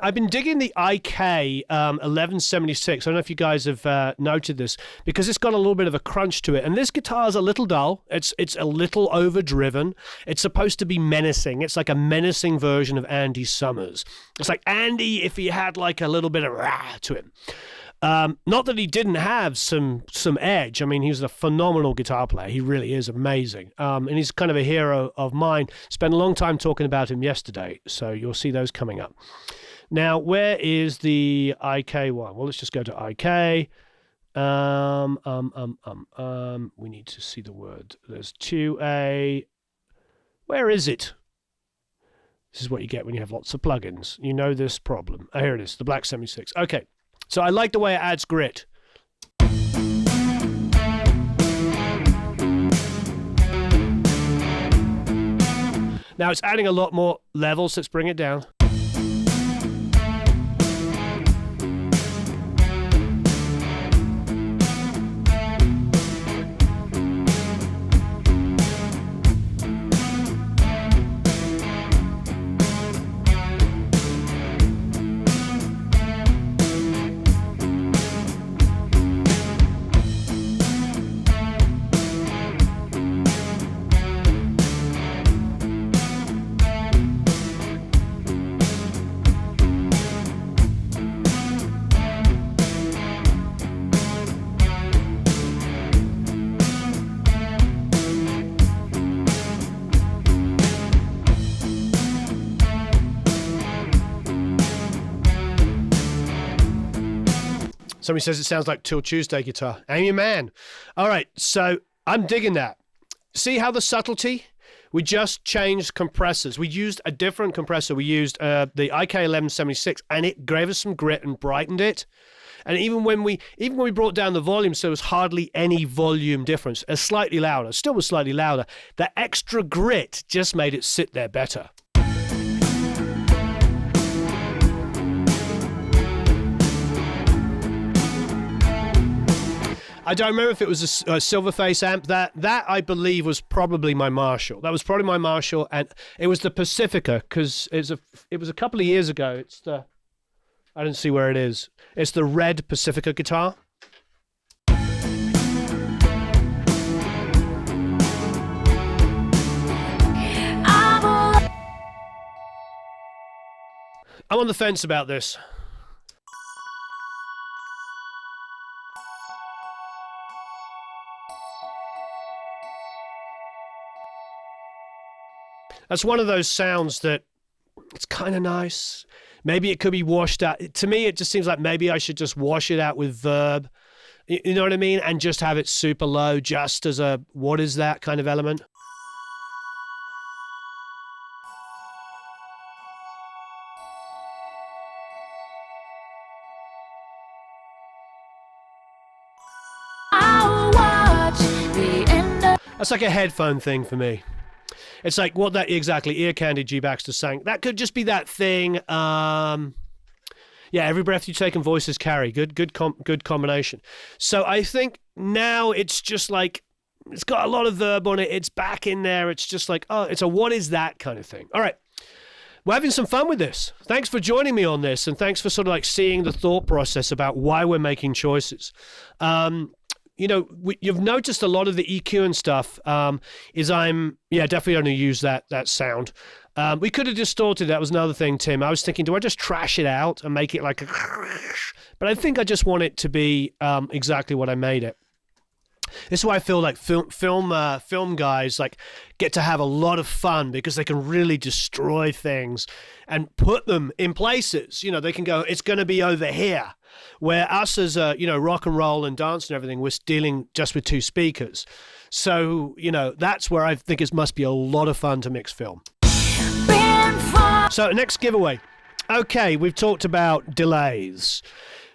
I've been digging the IK 1176. I don't know if you guys have noted this, because it's got a little bit of a crunch to it. And this guitar is a little dull. It's a little overdriven. It's supposed to be menacing. It's like a menacing version of Andy Summers. It's like Andy if he had like a little bit of rah to him. Not that he didn't have some edge. I mean, he's a phenomenal guitar player. He really is amazing. And he's kind of a hero of mine. Spent a long time talking about him yesterday, so you'll see those coming up. Now, where is the IK one? Well, let's just go to IK. We need to see the word. There's 2A. Where is it? This is what you get when you have lots of plugins. You know this problem. Oh, here it is, the Black 76. Okay. So I like the way it adds grit. Now it's adding a lot more levels. Let's bring it down. Somebody says it sounds like Till Tuesday guitar. I'm your man. All right, so I'm digging that. See how the subtlety? We just changed compressors. We used a different compressor. We used the IK 1176, and it gave us some grit and brightened it. And even when we brought down the volume, so there was hardly any volume difference. Slightly louder, still was slightly louder. The extra grit just made it sit there better. I don't remember if it was a Silverface amp. That I believe was probably my Marshall. That was probably my Marshall, and it was the Pacifica, because it was a couple of years ago. It's the, I didn't see where it is. It's the red Pacifica guitar. I'm on the fence about this. That's one of those sounds that it's kind of nice. Maybe it could be washed out. To me, it just seems like maybe I should just wash it out with verb. You know what I mean? And just have it super low just as a what is that kind of element. I'll watch the end of That's like a headphone thing for me. It's like what that exactly Ear Candy G. Baxter sang. That could just be that thing. Yeah, every breath you take and voices carry. Good combination. So I think now it's just like it's got a lot of verb on it. It's back in there. It's just like, oh, it's a what is that kind of thing. All right. We're having some fun with this. Thanks for joining me on this, and thanks for sort of like seeing the thought process about why we're making choices. You know, you've noticed a lot of the EQ and stuff is I'm definitely going to use that sound. We could have distorted. That was another thing, Tim. I was thinking, do I just trash it out and make it like a... But I think I just want it to be exactly what I made it. This is why I feel like film guys like get to have a lot of fun because they can really destroy things and put them in places. You know, they can go, it's going to be over here. Where us as rock and roll and dance and everything, we're dealing just with two speakers. So, you know, that's where I think it must be a lot of fun to mix film. So next giveaway. Okay, we've talked about delays.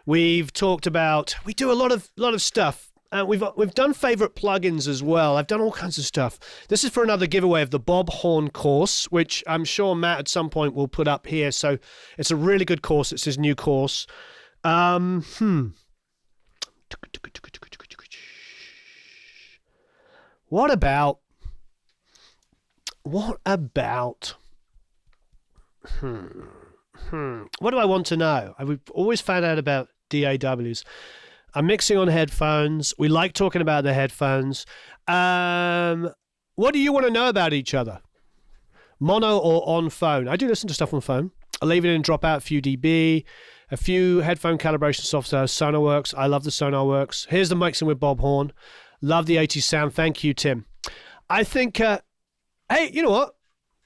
We've talked about, we do a lot of stuff. We've done favorite plugins as well. I've done all kinds of stuff. This is for another giveaway of the Bob Horn course, which I'm sure Matt at some point will put up here. So it's a really good course. It's his new course. What about what do I want to know? I've always found out about DAWs. I'm mixing on headphones. We like talking about the headphones. What do you want to know about each other? Mono or on phone? I do listen to stuff on phone. I'll leave it in, drop out a few dB, a few headphone calibration software, SonarWorks. I love the SonarWorks. Here's the mixing with Bob Horn. Love the 80s sound. Thank you, Tim. I think, hey, you know what?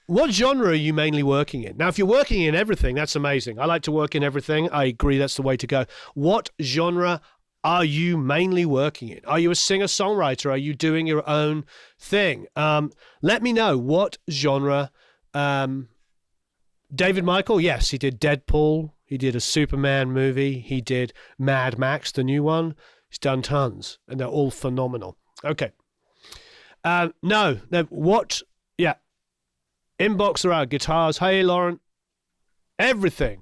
What genre are you mainly working in? Now, if you're working in everything, that's amazing. I like to work in everything. I agree that's the way to go. What genre are you mainly working in? Are you a singer-songwriter? Are you doing your own thing? Let me know what genre. David Michael, yes, he did Deadpool. He did a Superman movie. He did Mad Max, the new one. He's done tons, and they're all phenomenal. Okay. No, what? Yeah. Inbox are out. Guitars. Hey, Lauren. Everything.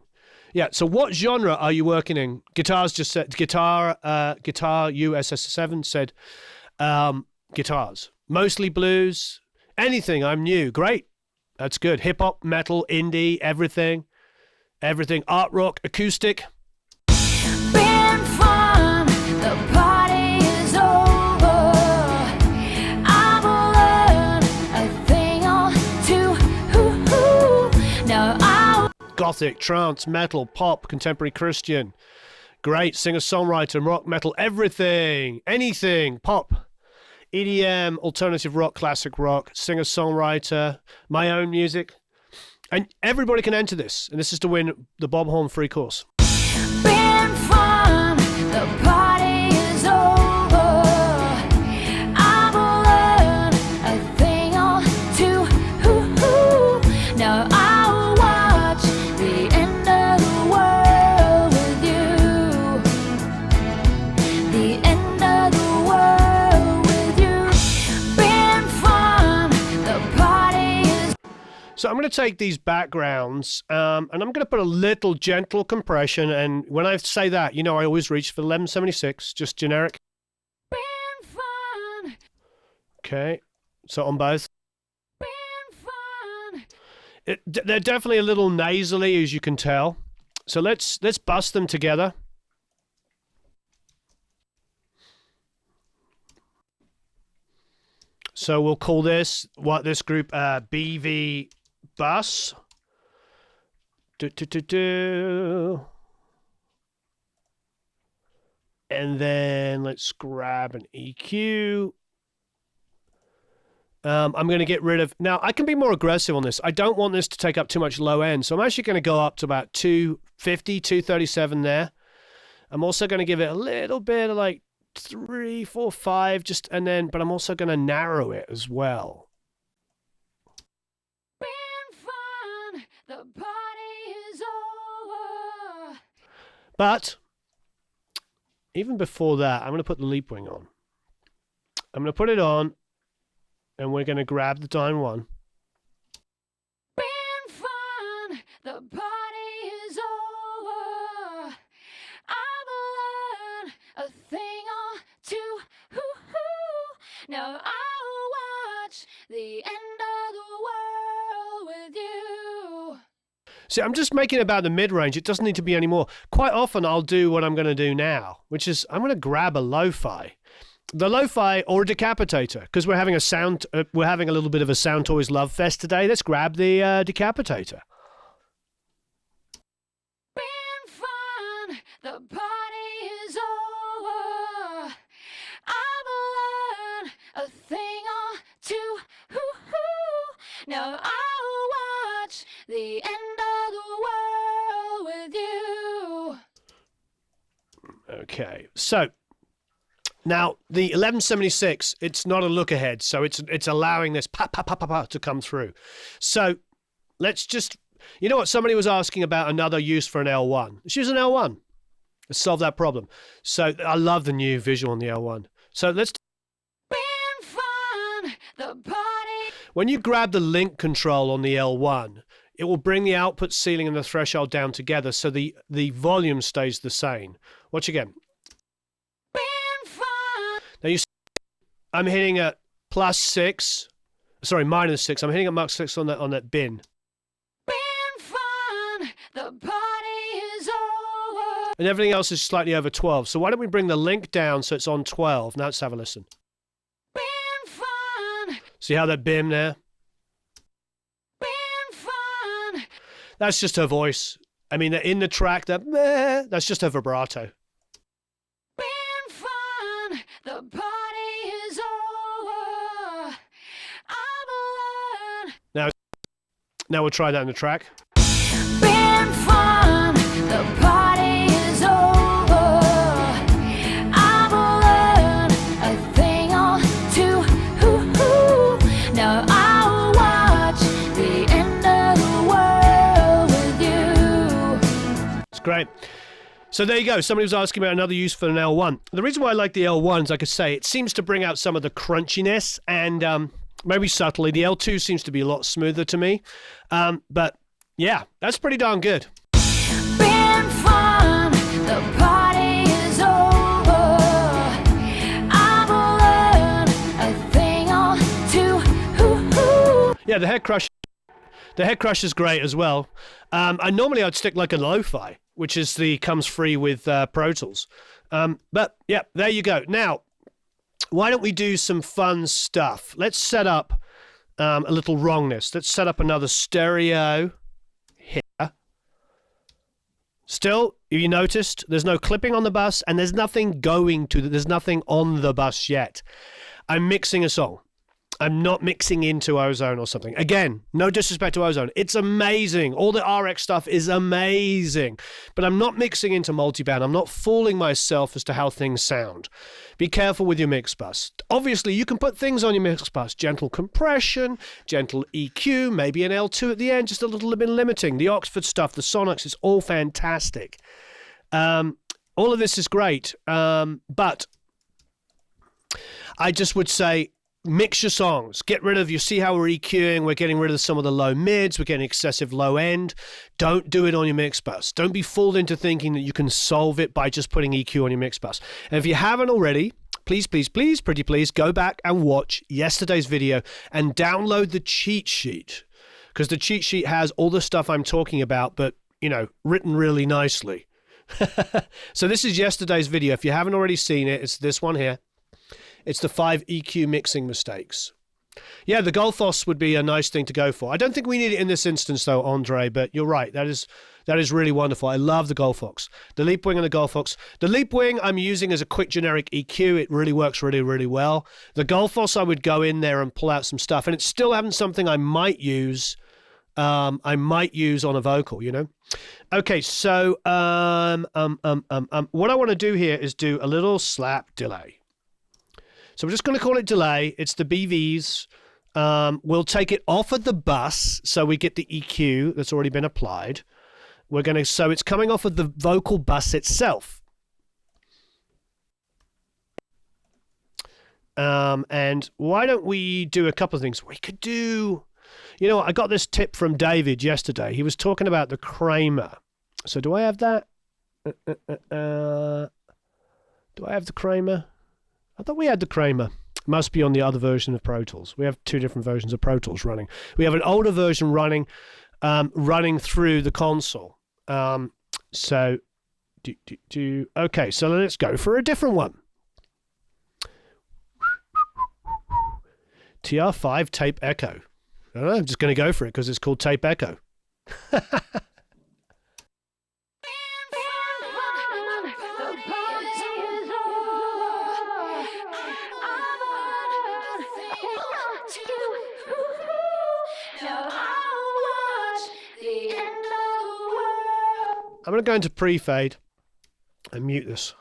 Yeah, so what genre are you working in? Guitars just said, guitar USS7 said guitars. Mostly blues. Anything, I'm new. Great. That's good. Hip-hop, metal, indie, everything. Everything. Art rock, acoustic. been fun. The party is over. I've learned a thing or two. Now I'll Gothic, trance, metal, pop, contemporary Christian. Great. Singer-songwriter, rock, metal, everything. Anything. Pop. EDM, alternative rock, classic rock, singer-songwriter, my own music. And everybody can enter this. And this is to win the Bob Horn free course. been fun. The party is over. I've learned a thing or two. Now I'll watch the end of the world with you. The end of the world with you. Been fun. The party is So I'm going to take these backgrounds and I'm going to put a little gentle compression. And when I say that, you know, I always reach for 1176, just generic. been fun. Okay. So on both. Been fun. They're definitely a little nasally, as you can tell. So let's bust them together. So we'll call this group BV Bus. And then let's grab an EQ. I'm going to get rid of... Now, I can be more aggressive on this. I don't want this to take up too much low end, so I'm actually going to go up to about 250, 237 there. I'm also going to give it a little bit of like 3, 4, 5, just, and then, but I'm also going to narrow it as well. Been fun, the party is over. But even before that, I'm going to put the leap wing on. I'm going to put it on, and we're going to grab the Dyne 1. Been fun, the party is over. I've learned a thing or two. Now I'll watch the end of the world with you. See, I'm just making it about the mid-range. It doesn't need to be any more. Quite often, I'll do what I'm going to do now, which is I'm going to grab a lo-fi. The lo-fi or a decapitator, because we're having a little bit of a Sound Toys love fest today. Let's grab the decapitator. Been fun, the party is over. I've learned a thing or two. Now I'll watch the end of the world with you. Okay, so now the 1176, it's not a look ahead, so it's allowing this pa pa pa pa pa to come through. So let's just, you know what? Somebody was asking about another use for an L1. Let's use an L1. Let's solve that problem. So I love the new visual on the L1. So let's. Been fun, the party. When you grab the link control on the L1, it will bring the output ceiling and the threshold down together, so the volume stays the same. Watch again. Been fun. Now you see I'm hitting at +6. Sorry, -6. I'm hitting at -6 on that bin. Been fun, the party is over. And everything else is slightly over 12. So why don't we bring the link down so it's on 12? Now let's have a listen. Been fun. See how that bim there? Been fun. That's just her voice. I mean, in the track, that's just her vibrato. Been fun, the party is over. I've learned. Now we'll try that in the track. Been fun, the party is over. I've learned a thing or two. Now I'll watch the end of the world with you. It's great. So there you go. Somebody was asking about another use for an L1. The reason why I like the L1s, like I say, it seems to bring out some of the crunchiness and maybe subtly. The L2 seems to be a lot smoother to me. But yeah, that's pretty darn good. Been fun, the party is over. I've learned a thing or two. Yeah, the head crush. The head crush is great as well. And normally I'd stick like a lo-fi, which is comes free with Pro Tools. But yeah, there you go. Now, why don't we do some fun stuff? Let's set up a little wrongness. Let's set up another stereo here. Still, you noticed there's no clipping on the bus and there's nothing there's nothing on the bus yet. I'm mixing a song. I'm not mixing into Ozone or something. Again, no disrespect to Ozone. It's amazing. All the RX stuff is amazing. But I'm not mixing into multiband. I'm not fooling myself as to how things sound. Be careful with your mix bus. Obviously, you can put things on your mix bus. Gentle compression, gentle EQ, maybe an L2 at the end, just a little bit limiting. The Oxford stuff, the Sonics, it's all fantastic. All of this is great. But I just would say, mix your songs. Get rid of, you see how we're EQing, we're getting rid of some of the low mids, we're getting excessive low end. Don't do it on your mix bus. Don't be fooled into thinking that you can solve it by just putting EQ on your mix bus. And if you haven't already, please, please, please, pretty please, go back and watch yesterday's video and download the cheat sheet. Because the cheat sheet has all the stuff I'm talking about, but, you know, written really nicely. So this is yesterday's video. If you haven't already seen it, it's this one here. It's the 5 EQ mixing mistakes. Yeah, the Golfos would be a nice thing to go for. I don't think we need it in this instance, though, Andre, but you're right. That is really wonderful. I love the Golfox. The Leap Wing and the Golfox. The Leap Wing I'm using as a quick generic EQ. It really works really, really well. The Golfos, I would go in there and pull out some stuff, and it's still having something I might use. I might use on a vocal, you know. Okay, so what I want to do here is do a little slap delay. So we're just going to call it delay. It's the BVs. We'll take it off of the bus so we get the EQ that's already been applied. So it's coming off of the vocal bus itself. And why don't we do a couple of things? We could do, you know, I got this tip from David yesterday. He was talking about the Kramer. So do I have that? Do I have the Kramer? I thought we had the Kramer. Must be on the other version of Pro Tools. We have two different versions of Pro Tools running. We have an older version running through the console. Okay, so let's go for a different one. TR5 Tape Echo. I don't know, I'm just going to go for it because it's called Tape Echo. I'm going to go into pre-fade and mute this.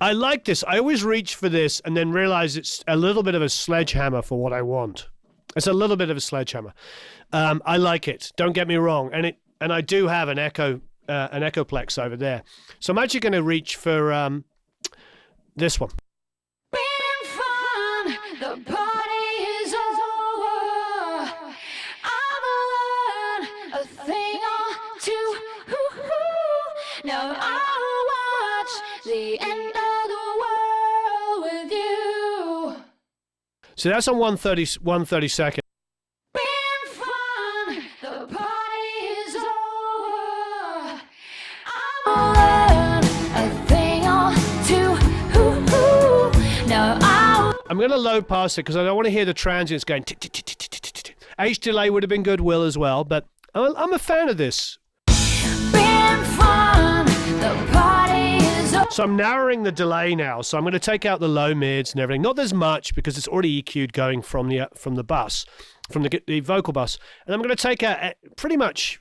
I like this. I always reach for this and then realize it's a little bit of a sledgehammer for what I want. It's a little bit of a sledgehammer. I like it. Don't get me wrong. And I do have an Echoplex over there. So I'm actually going to reach for this one. So that's on 132nd. I'm going to low pass it because I don't want to hear the transients going. H delay would have been good, Will, as well, but I'm a fan of this. So I'm narrowing the delay now. So I'm going to take out the low mids and everything. Not as much because it's already EQ'd going from the bus, from the vocal bus. And I'm going to take out pretty much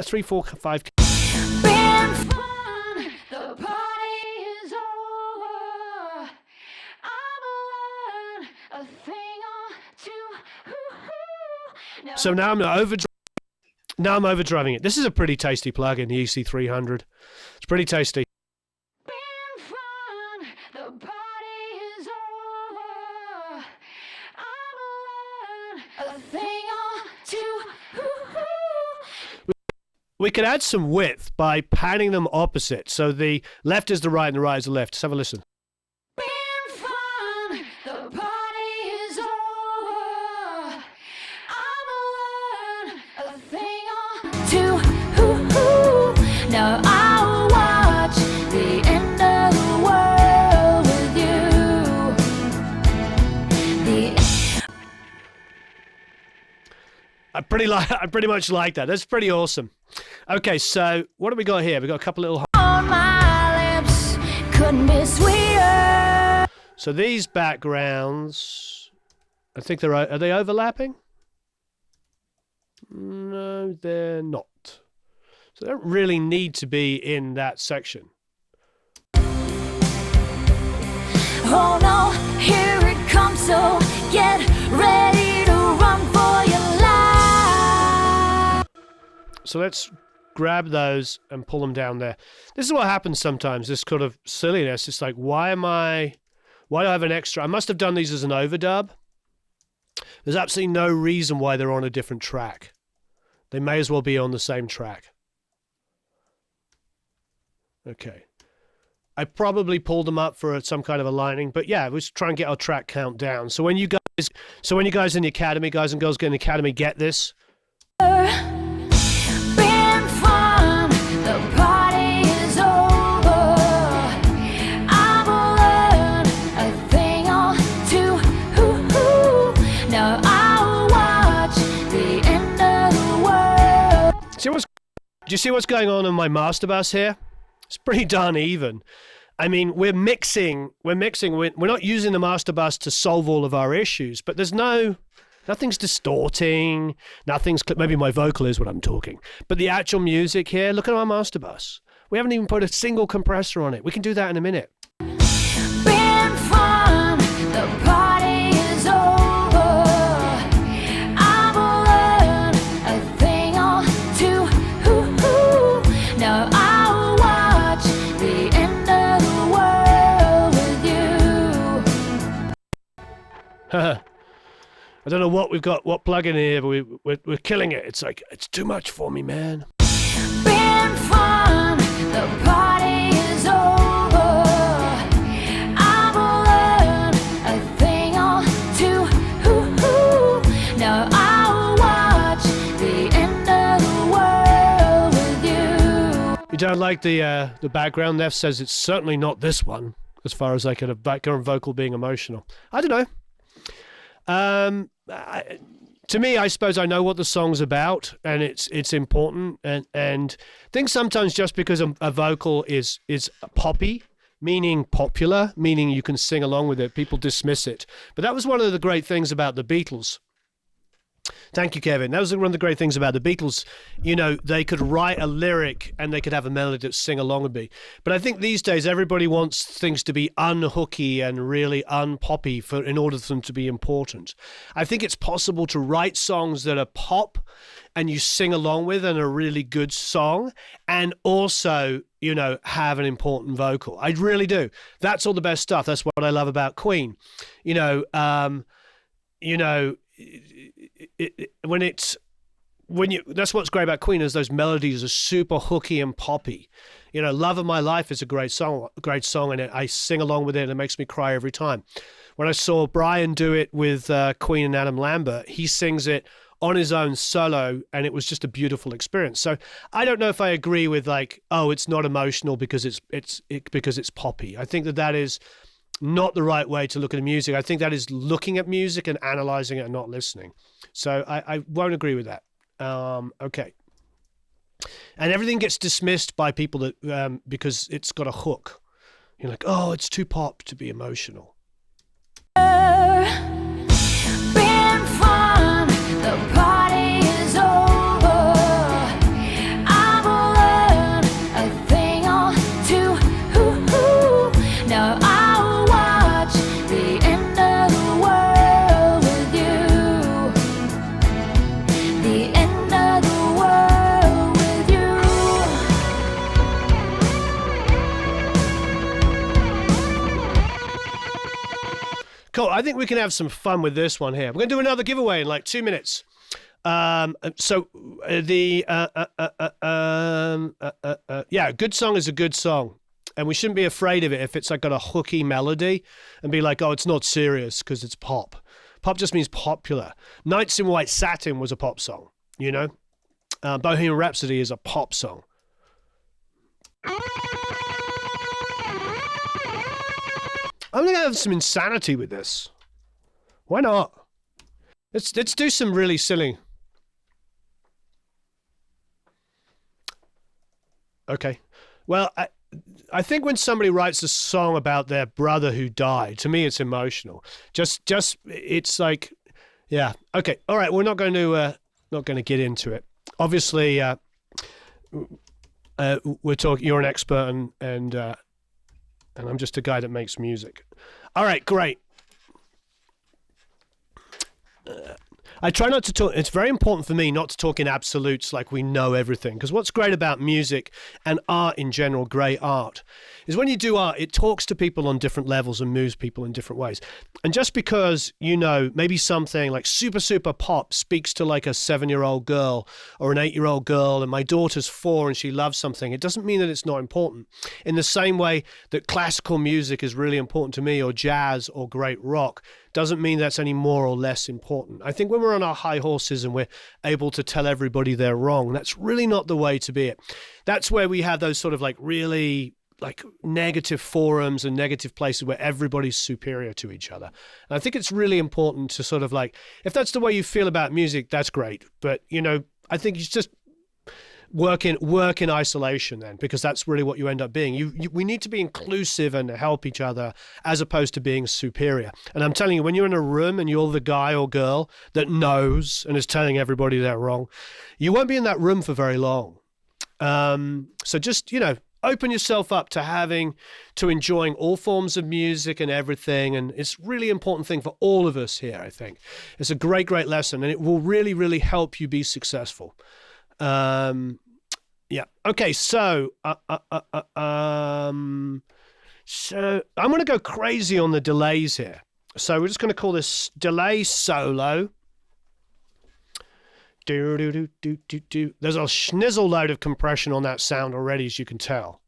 3, 4, 5. So now I'm overdriving it. This is a pretty tasty plugin, the EC300. It's pretty tasty. We could add some width by panning them opposite. So the left is the right and the right is the left. Let's have a listen. Now I'll watch the end of the world with you. I pretty much like that. That's pretty awesome. Okay, so what do we got here? We got a couple little. On my lips couldn't be sweeter. So these backgrounds, I think are they overlapping? No, they're not. So they don't really need to be in that section. Oh no, here it comes, so get ready to run for your life. So let's grab those and pull them down there. This is what happens sometimes, this kind of silliness. It's like, why do I have an extra? I must have done these as an overdub. There's absolutely no reason why they're on a different track. They may as well be on the same track. Okay. I probably pulled them up for some kind of aligning, but yeah, let's try and get our track count down. So when you guys in the academy, guys and girls in the academy, get this. Been fun, the party is over. I've learned a thing or two. Now I'll watch the end of the world. Do you see what's going on in my master bus here? It's pretty darn even. I mean, we're mixing. We're not using the master bus to solve all of our issues, but nothing's distorting. Maybe my vocal is when I'm talking, but the actual music here. Look at our master bus. We haven't even put a single compressor on it. We can do that in a minute. Been fun, the party is over. I've learned a thing or two. Now I'll watch the end of the world with you. I don't know what we've got, what plug in here, but we're killing it. It's like, it's too much for me, man. Been fun, the party is over. I've learned a thing or two. Now I'll watch the end of the world with you. You don't like the background? Neff says it's certainly not this one, as far as like a background vocal being emotional. I don't know. To me, I suppose I know what the song's about, and it's important. And I think sometimes just because a vocal is poppy, meaning popular, meaning you can sing along with it, people dismiss it. But that was one of the great things about the Beatles. Thank you, Kevin. That was one of the great things about the Beatles. You know, they could write a lyric and they could have a melody that sing along with me. But I think these days everybody wants things to be unhooky and really unpoppy in order for them to be important. I think it's possible to write songs that are pop and you sing along with and a really good song, and also, you know, have an important vocal. I really do. That's all the best stuff. That's what I love about Queen. That's what's great about Queen, is those melodies are super hooky and poppy. You know, Love of My Life is a great song, and I sing along with it and it makes me cry every time. When I saw Brian do it with Queen and Adam Lambert, he sings it on his own solo, and it was just a beautiful experience. So I don't know if I agree with like, oh, it's not emotional because it's poppy. I think that is not the right way to look at music. I think that is looking at music and analyzing it and not listening. So I won't agree with that. Okay. And everything gets dismissed by people that because it's got a hook. You're like, oh, it's too pop to be emotional. Been fun, the party is over. I've learned a thing or two. Now I'll watch the end of the world with you. The end of the world with you. Cool. I think we can have some fun with this one here. We're going to do another giveaway in like 2 minutes. Yeah, a good song is a good song. And we shouldn't be afraid of it if it's like got a hooky melody and be like, oh, it's not serious because it's pop. Pop just means popular. Nights in White Satin was a pop song, you know? Bohemian Rhapsody is a pop song. I'm going to have some insanity with this. Why not? Let's do some really silly. Okay. Well, I think when somebody writes a song about their brother who died, to me it's emotional. Just it's like, yeah. Okay. All right. We're not going to get into it. Obviously, we're talking. You're an expert, and I'm just a guy that makes music. All right. Great. I try not to talk. It's very important for me not to talk in absolutes like we know everything. Because what's great about music and art in general, great art, is when you do art, it talks to people on different levels and moves people in different ways. And just because, you know, maybe something like super, super pop speaks to like a 7-year-old girl or an 8-year-old girl, and my daughter's 4 and she loves something, it doesn't mean that it's not important. In the same way that classical music is really important to me, or jazz or great rock, doesn't mean that's any more or less important. I think when we're on our high horses and we're able to tell everybody they're wrong, that's really not the way to be it. That's where we have those sort of like really like negative forums and negative places where everybody's superior to each other. And I think it's really important to sort of like, if that's the way you feel about music, that's great. But, you know, I think you just work in isolation then, because that's really what you end up being. We need to be inclusive and help each other as opposed to being superior. And I'm telling you, when you're in a room and you're the guy or girl that knows and is telling everybody they're wrong, you won't be in that room for very long. So just, you know, open yourself up to enjoying all forms of music and everything. And it's a really important thing for all of us here, I think. It's a great, great lesson, and it will really, really help you be successful. Yeah. Okay. So, so I'm going to go crazy on the delays here. So we're just going to call this delay solo. Do do do do do do. There's a schnizzle load of compression on that sound already, as you can tell.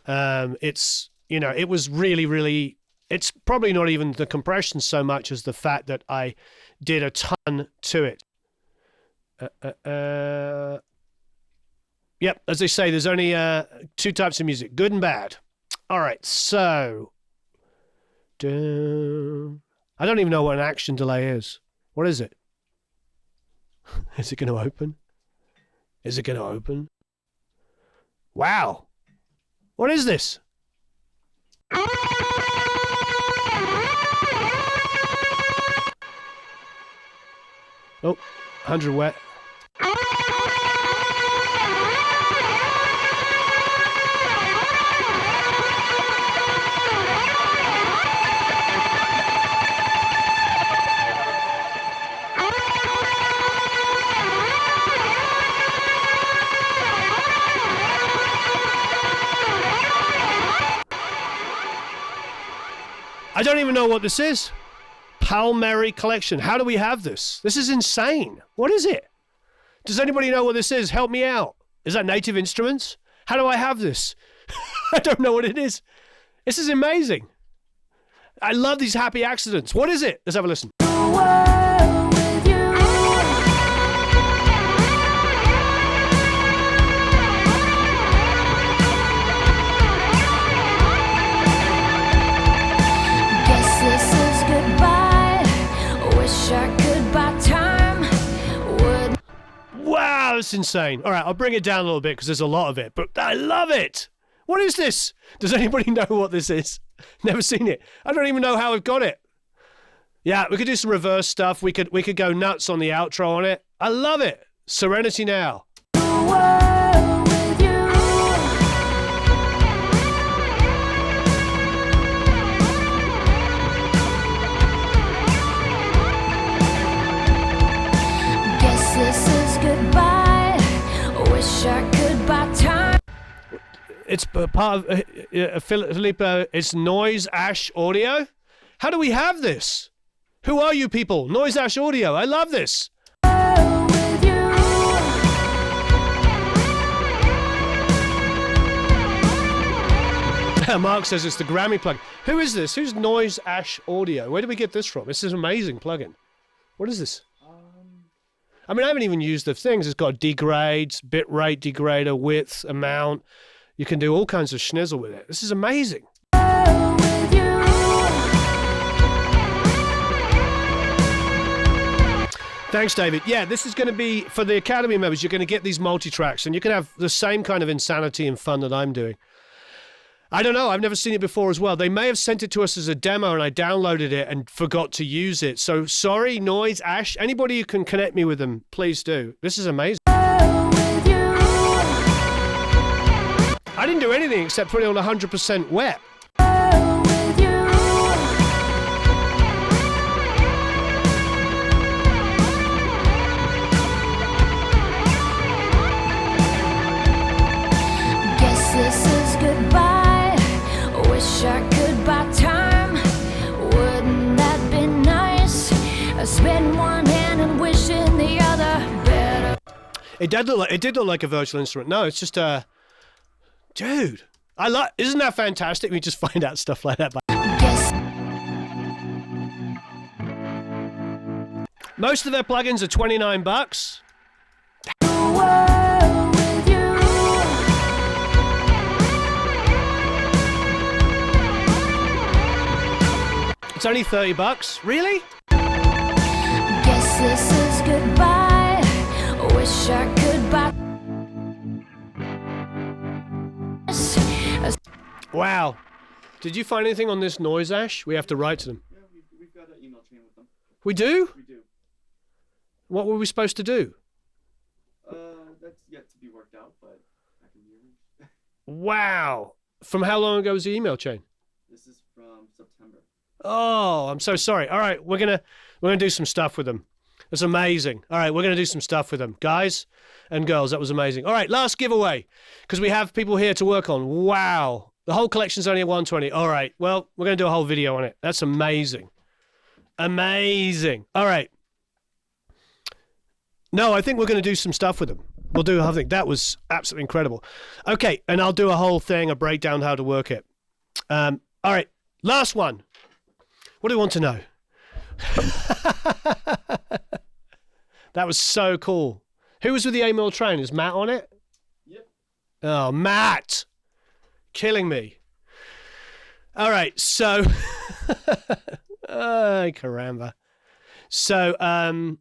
It's, you know, it was really, really. It's probably not even the compression so much as the fact that I did a ton to it. Yep, as they say, there's only 2 types of music, good and bad. All right, so I don't even know what an action delay is. What is it? Is it going to open? Is it going to open? Wow. What is this? Oh, 100 wet. I don't even know what this is. Palmieri collection. How do we have this? This is insane. What is it? Does anybody know what this is? Help me out. Is that Native Instruments? How do I have this? I don't know what it is. This is amazing. I love these happy accidents. What is it? Let's have a listen. Wow, it's insane. All right, I'll bring it down a little bit because there's a lot of it, but I love it. What is this? Does anybody know what this is? Never seen it. I don't even know how I've got it. Yeah, we could do some reverse stuff. We could go nuts on the outro on it. I love it. Serenity Now. This is goodbye. Wish I could buy time. It's part of Filippo. It's Noise Ash Audio. How do we have this? Who are you people? Noise Ash Audio. I love this. Mark says it's the Grammy plug. Who is this? Who's Noise Ash Audio? Where did we get this from? This is an amazing plugin. What is this? I mean, I haven't even used the things. It's got degrades, bitrate, degrader, width, amount. You can do all kinds of schnizzle with it. This is amazing. Thanks, David. Yeah, this is going to be, for the Academy members, you're going to get these multi-tracks, and you can have the same kind of insanity and fun that I'm doing. I don't know. I've never seen it before as well. They may have sent it to us as a demo and I downloaded it and forgot to use it. So sorry, Noise, Ash. Anybody who can connect me with them, please do. This is amazing. I didn't do anything except put it on 100% wet. It did look like a virtual instrument. No, it's just a dude. Isn't that fantastic? We just find out stuff like that. Guess Most of their plugins are $29. the world with you. It's only $30. Really? Guess this is goodbye. Wish I could buy. Wow. Did you find anything on this noise, Ash? We have to write to them. Yeah, we've got an email chain with them. We do? We do. What were we supposed to do? That's yet to be worked out, but I can hear it. Wow. From how long ago was the email chain? This is from September. Oh, I'm so sorry. All right, we're gonna do some stuff with them. That's amazing. All right, we're gonna do some stuff with them, guys and girls. That was amazing. All right, last giveaway because we have people here to work on. Wow, the whole collection's only at 120. All right, well, we're gonna do a whole video on it. That's amazing, amazing. All right. No, I think we're gonna do some stuff with them. We'll do. I think that was absolutely incredible. Okay, and I'll do a whole thing, a breakdown how to work it. All right, last one. What do you want to know? That was so cool. Who was with the A-Mill train? Is Matt on it? Yep. Oh, Matt. Killing me. All right, so... Ay, caramba. So, all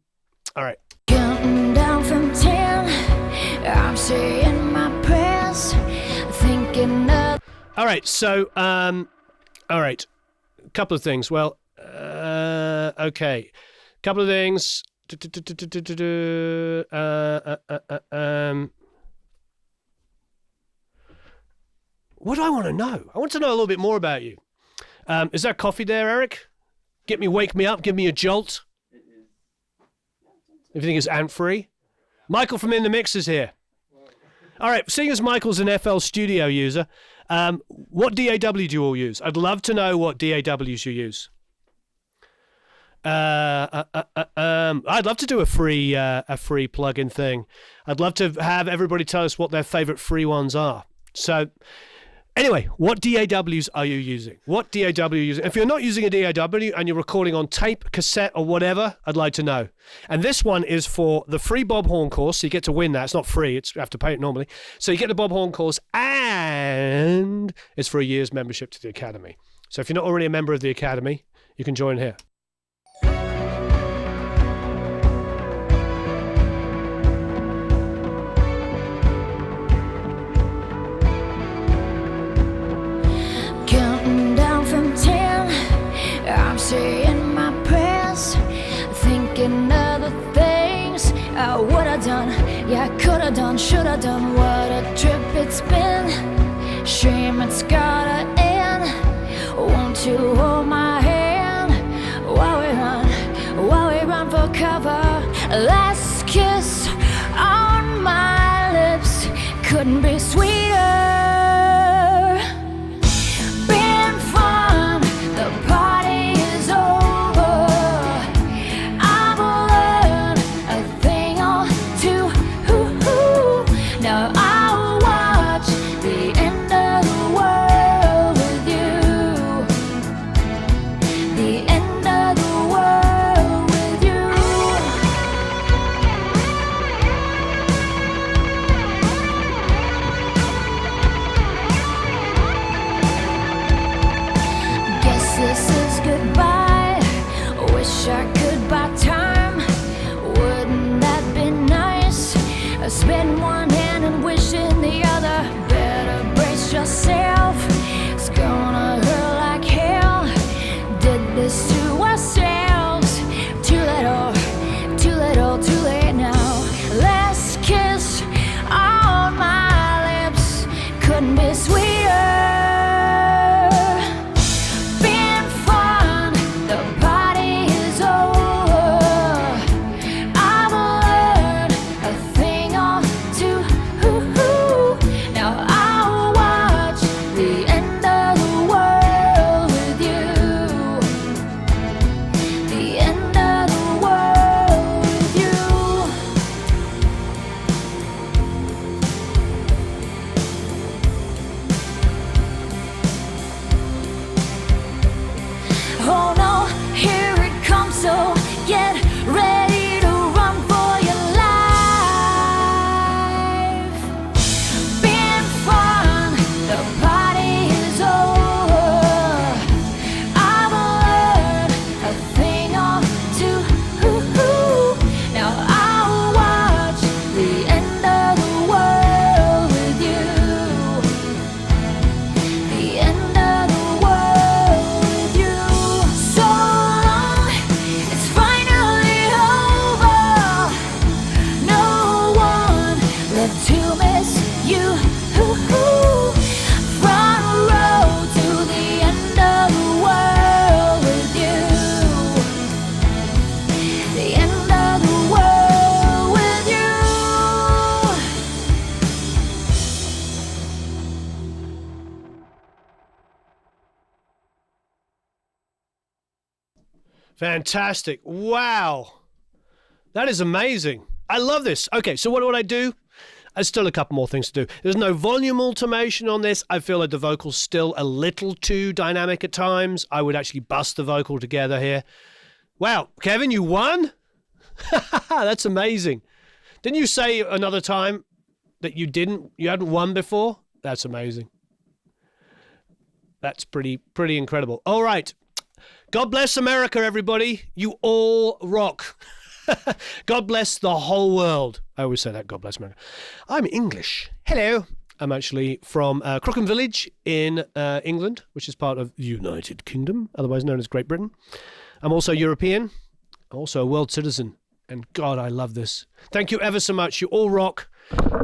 right. Counting down from 10, I'm saying my prayers, thinking of. All right, so, all right. A couple of things. Well, okay. Couple of things. What do I want to know? I want to know a little bit more about you. Is there coffee there, Eric? Wake me up, give me a jolt. It is. If you think it's ant-free. Michael from In The Mix is here. All right, seeing as Michael's an FL Studio user, what DAW do you all use? I'd love to know what DAWs you use. I'd love to do a free plugin thing. I'd love to have everybody tell us what their favorite free ones are. So, anyway, what DAWs are you using? What DAW are you using? If you're not using a DAW and you're recording on tape, cassette, or whatever, I'd like to know. And this one is for the free Bob Horn course, so you get to win that. It's not free, you have to pay it normally. So you get the Bob Horn course, and it's for a year's membership to the Academy. So if you're not already a member of the Academy, you can join here. Counting down from 10, I'm saying my prayers, thinking of the things I would have done, yeah, I could have done, should have done. What a trip it's been, shame it's gotta end. Won't you hold my hand while we run for cover? Last kiss on my lips couldn't be sweeter. Been fun, the party is over. I've learned a thing or two. Now I'll watch the end of the world with you. The end of the world with you. to miss you. Front row to the end of the world with you. The end of the world with you. Fantastic. Wow. That is amazing. I love this. Okay, so what do I do? There's still a couple more things to do. There's no volume automation on this. I feel like the vocal's still a little too dynamic at times. I would actually bust the vocal together here. Wow, Kevin, you won? That's amazing. Didn't you say another time that you hadn't won before? That's amazing. That's pretty incredible. All right. God bless America, everybody. You all rock. God bless the whole world. I always say that, God bless America. I'm English. Hello. I'm actually from Crookham Village in England, which is part of the United Kingdom, otherwise known as Great Britain. I'm also European. I'm also a world citizen. And God, I love this. Thank you ever so much. You all rock.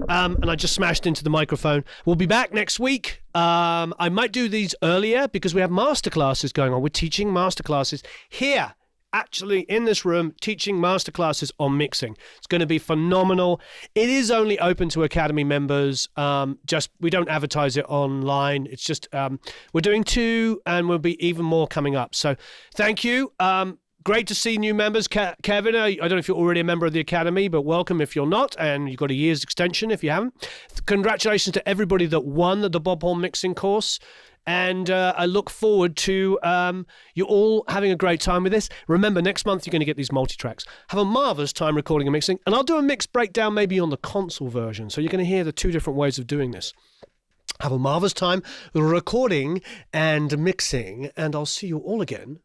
And I just smashed into the microphone. We'll be back next week. I might do these earlier because we have masterclasses going on. We're teaching masterclasses here, actually in this room, teaching masterclasses on mixing. It's going to be phenomenal. It is only open to Academy members. We don't advertise it online. It's just we're doing 2, and we'll be even more coming up. So thank you. Great to see new members. Kevin, I don't know if you're already a member of the Academy, but welcome if you're not, and you've got a year's extension if you haven't. Congratulations to everybody that won the Bob Horn mixing course, and I look forward to you all having a great time with this. Remember, next month you're going to get these multi-tracks. Have a marvellous time recording and mixing, and I'll do a mix breakdown maybe on the console version, so you're going to hear the 2 different ways of doing this. Have a marvellous time recording and mixing, and I'll see you all again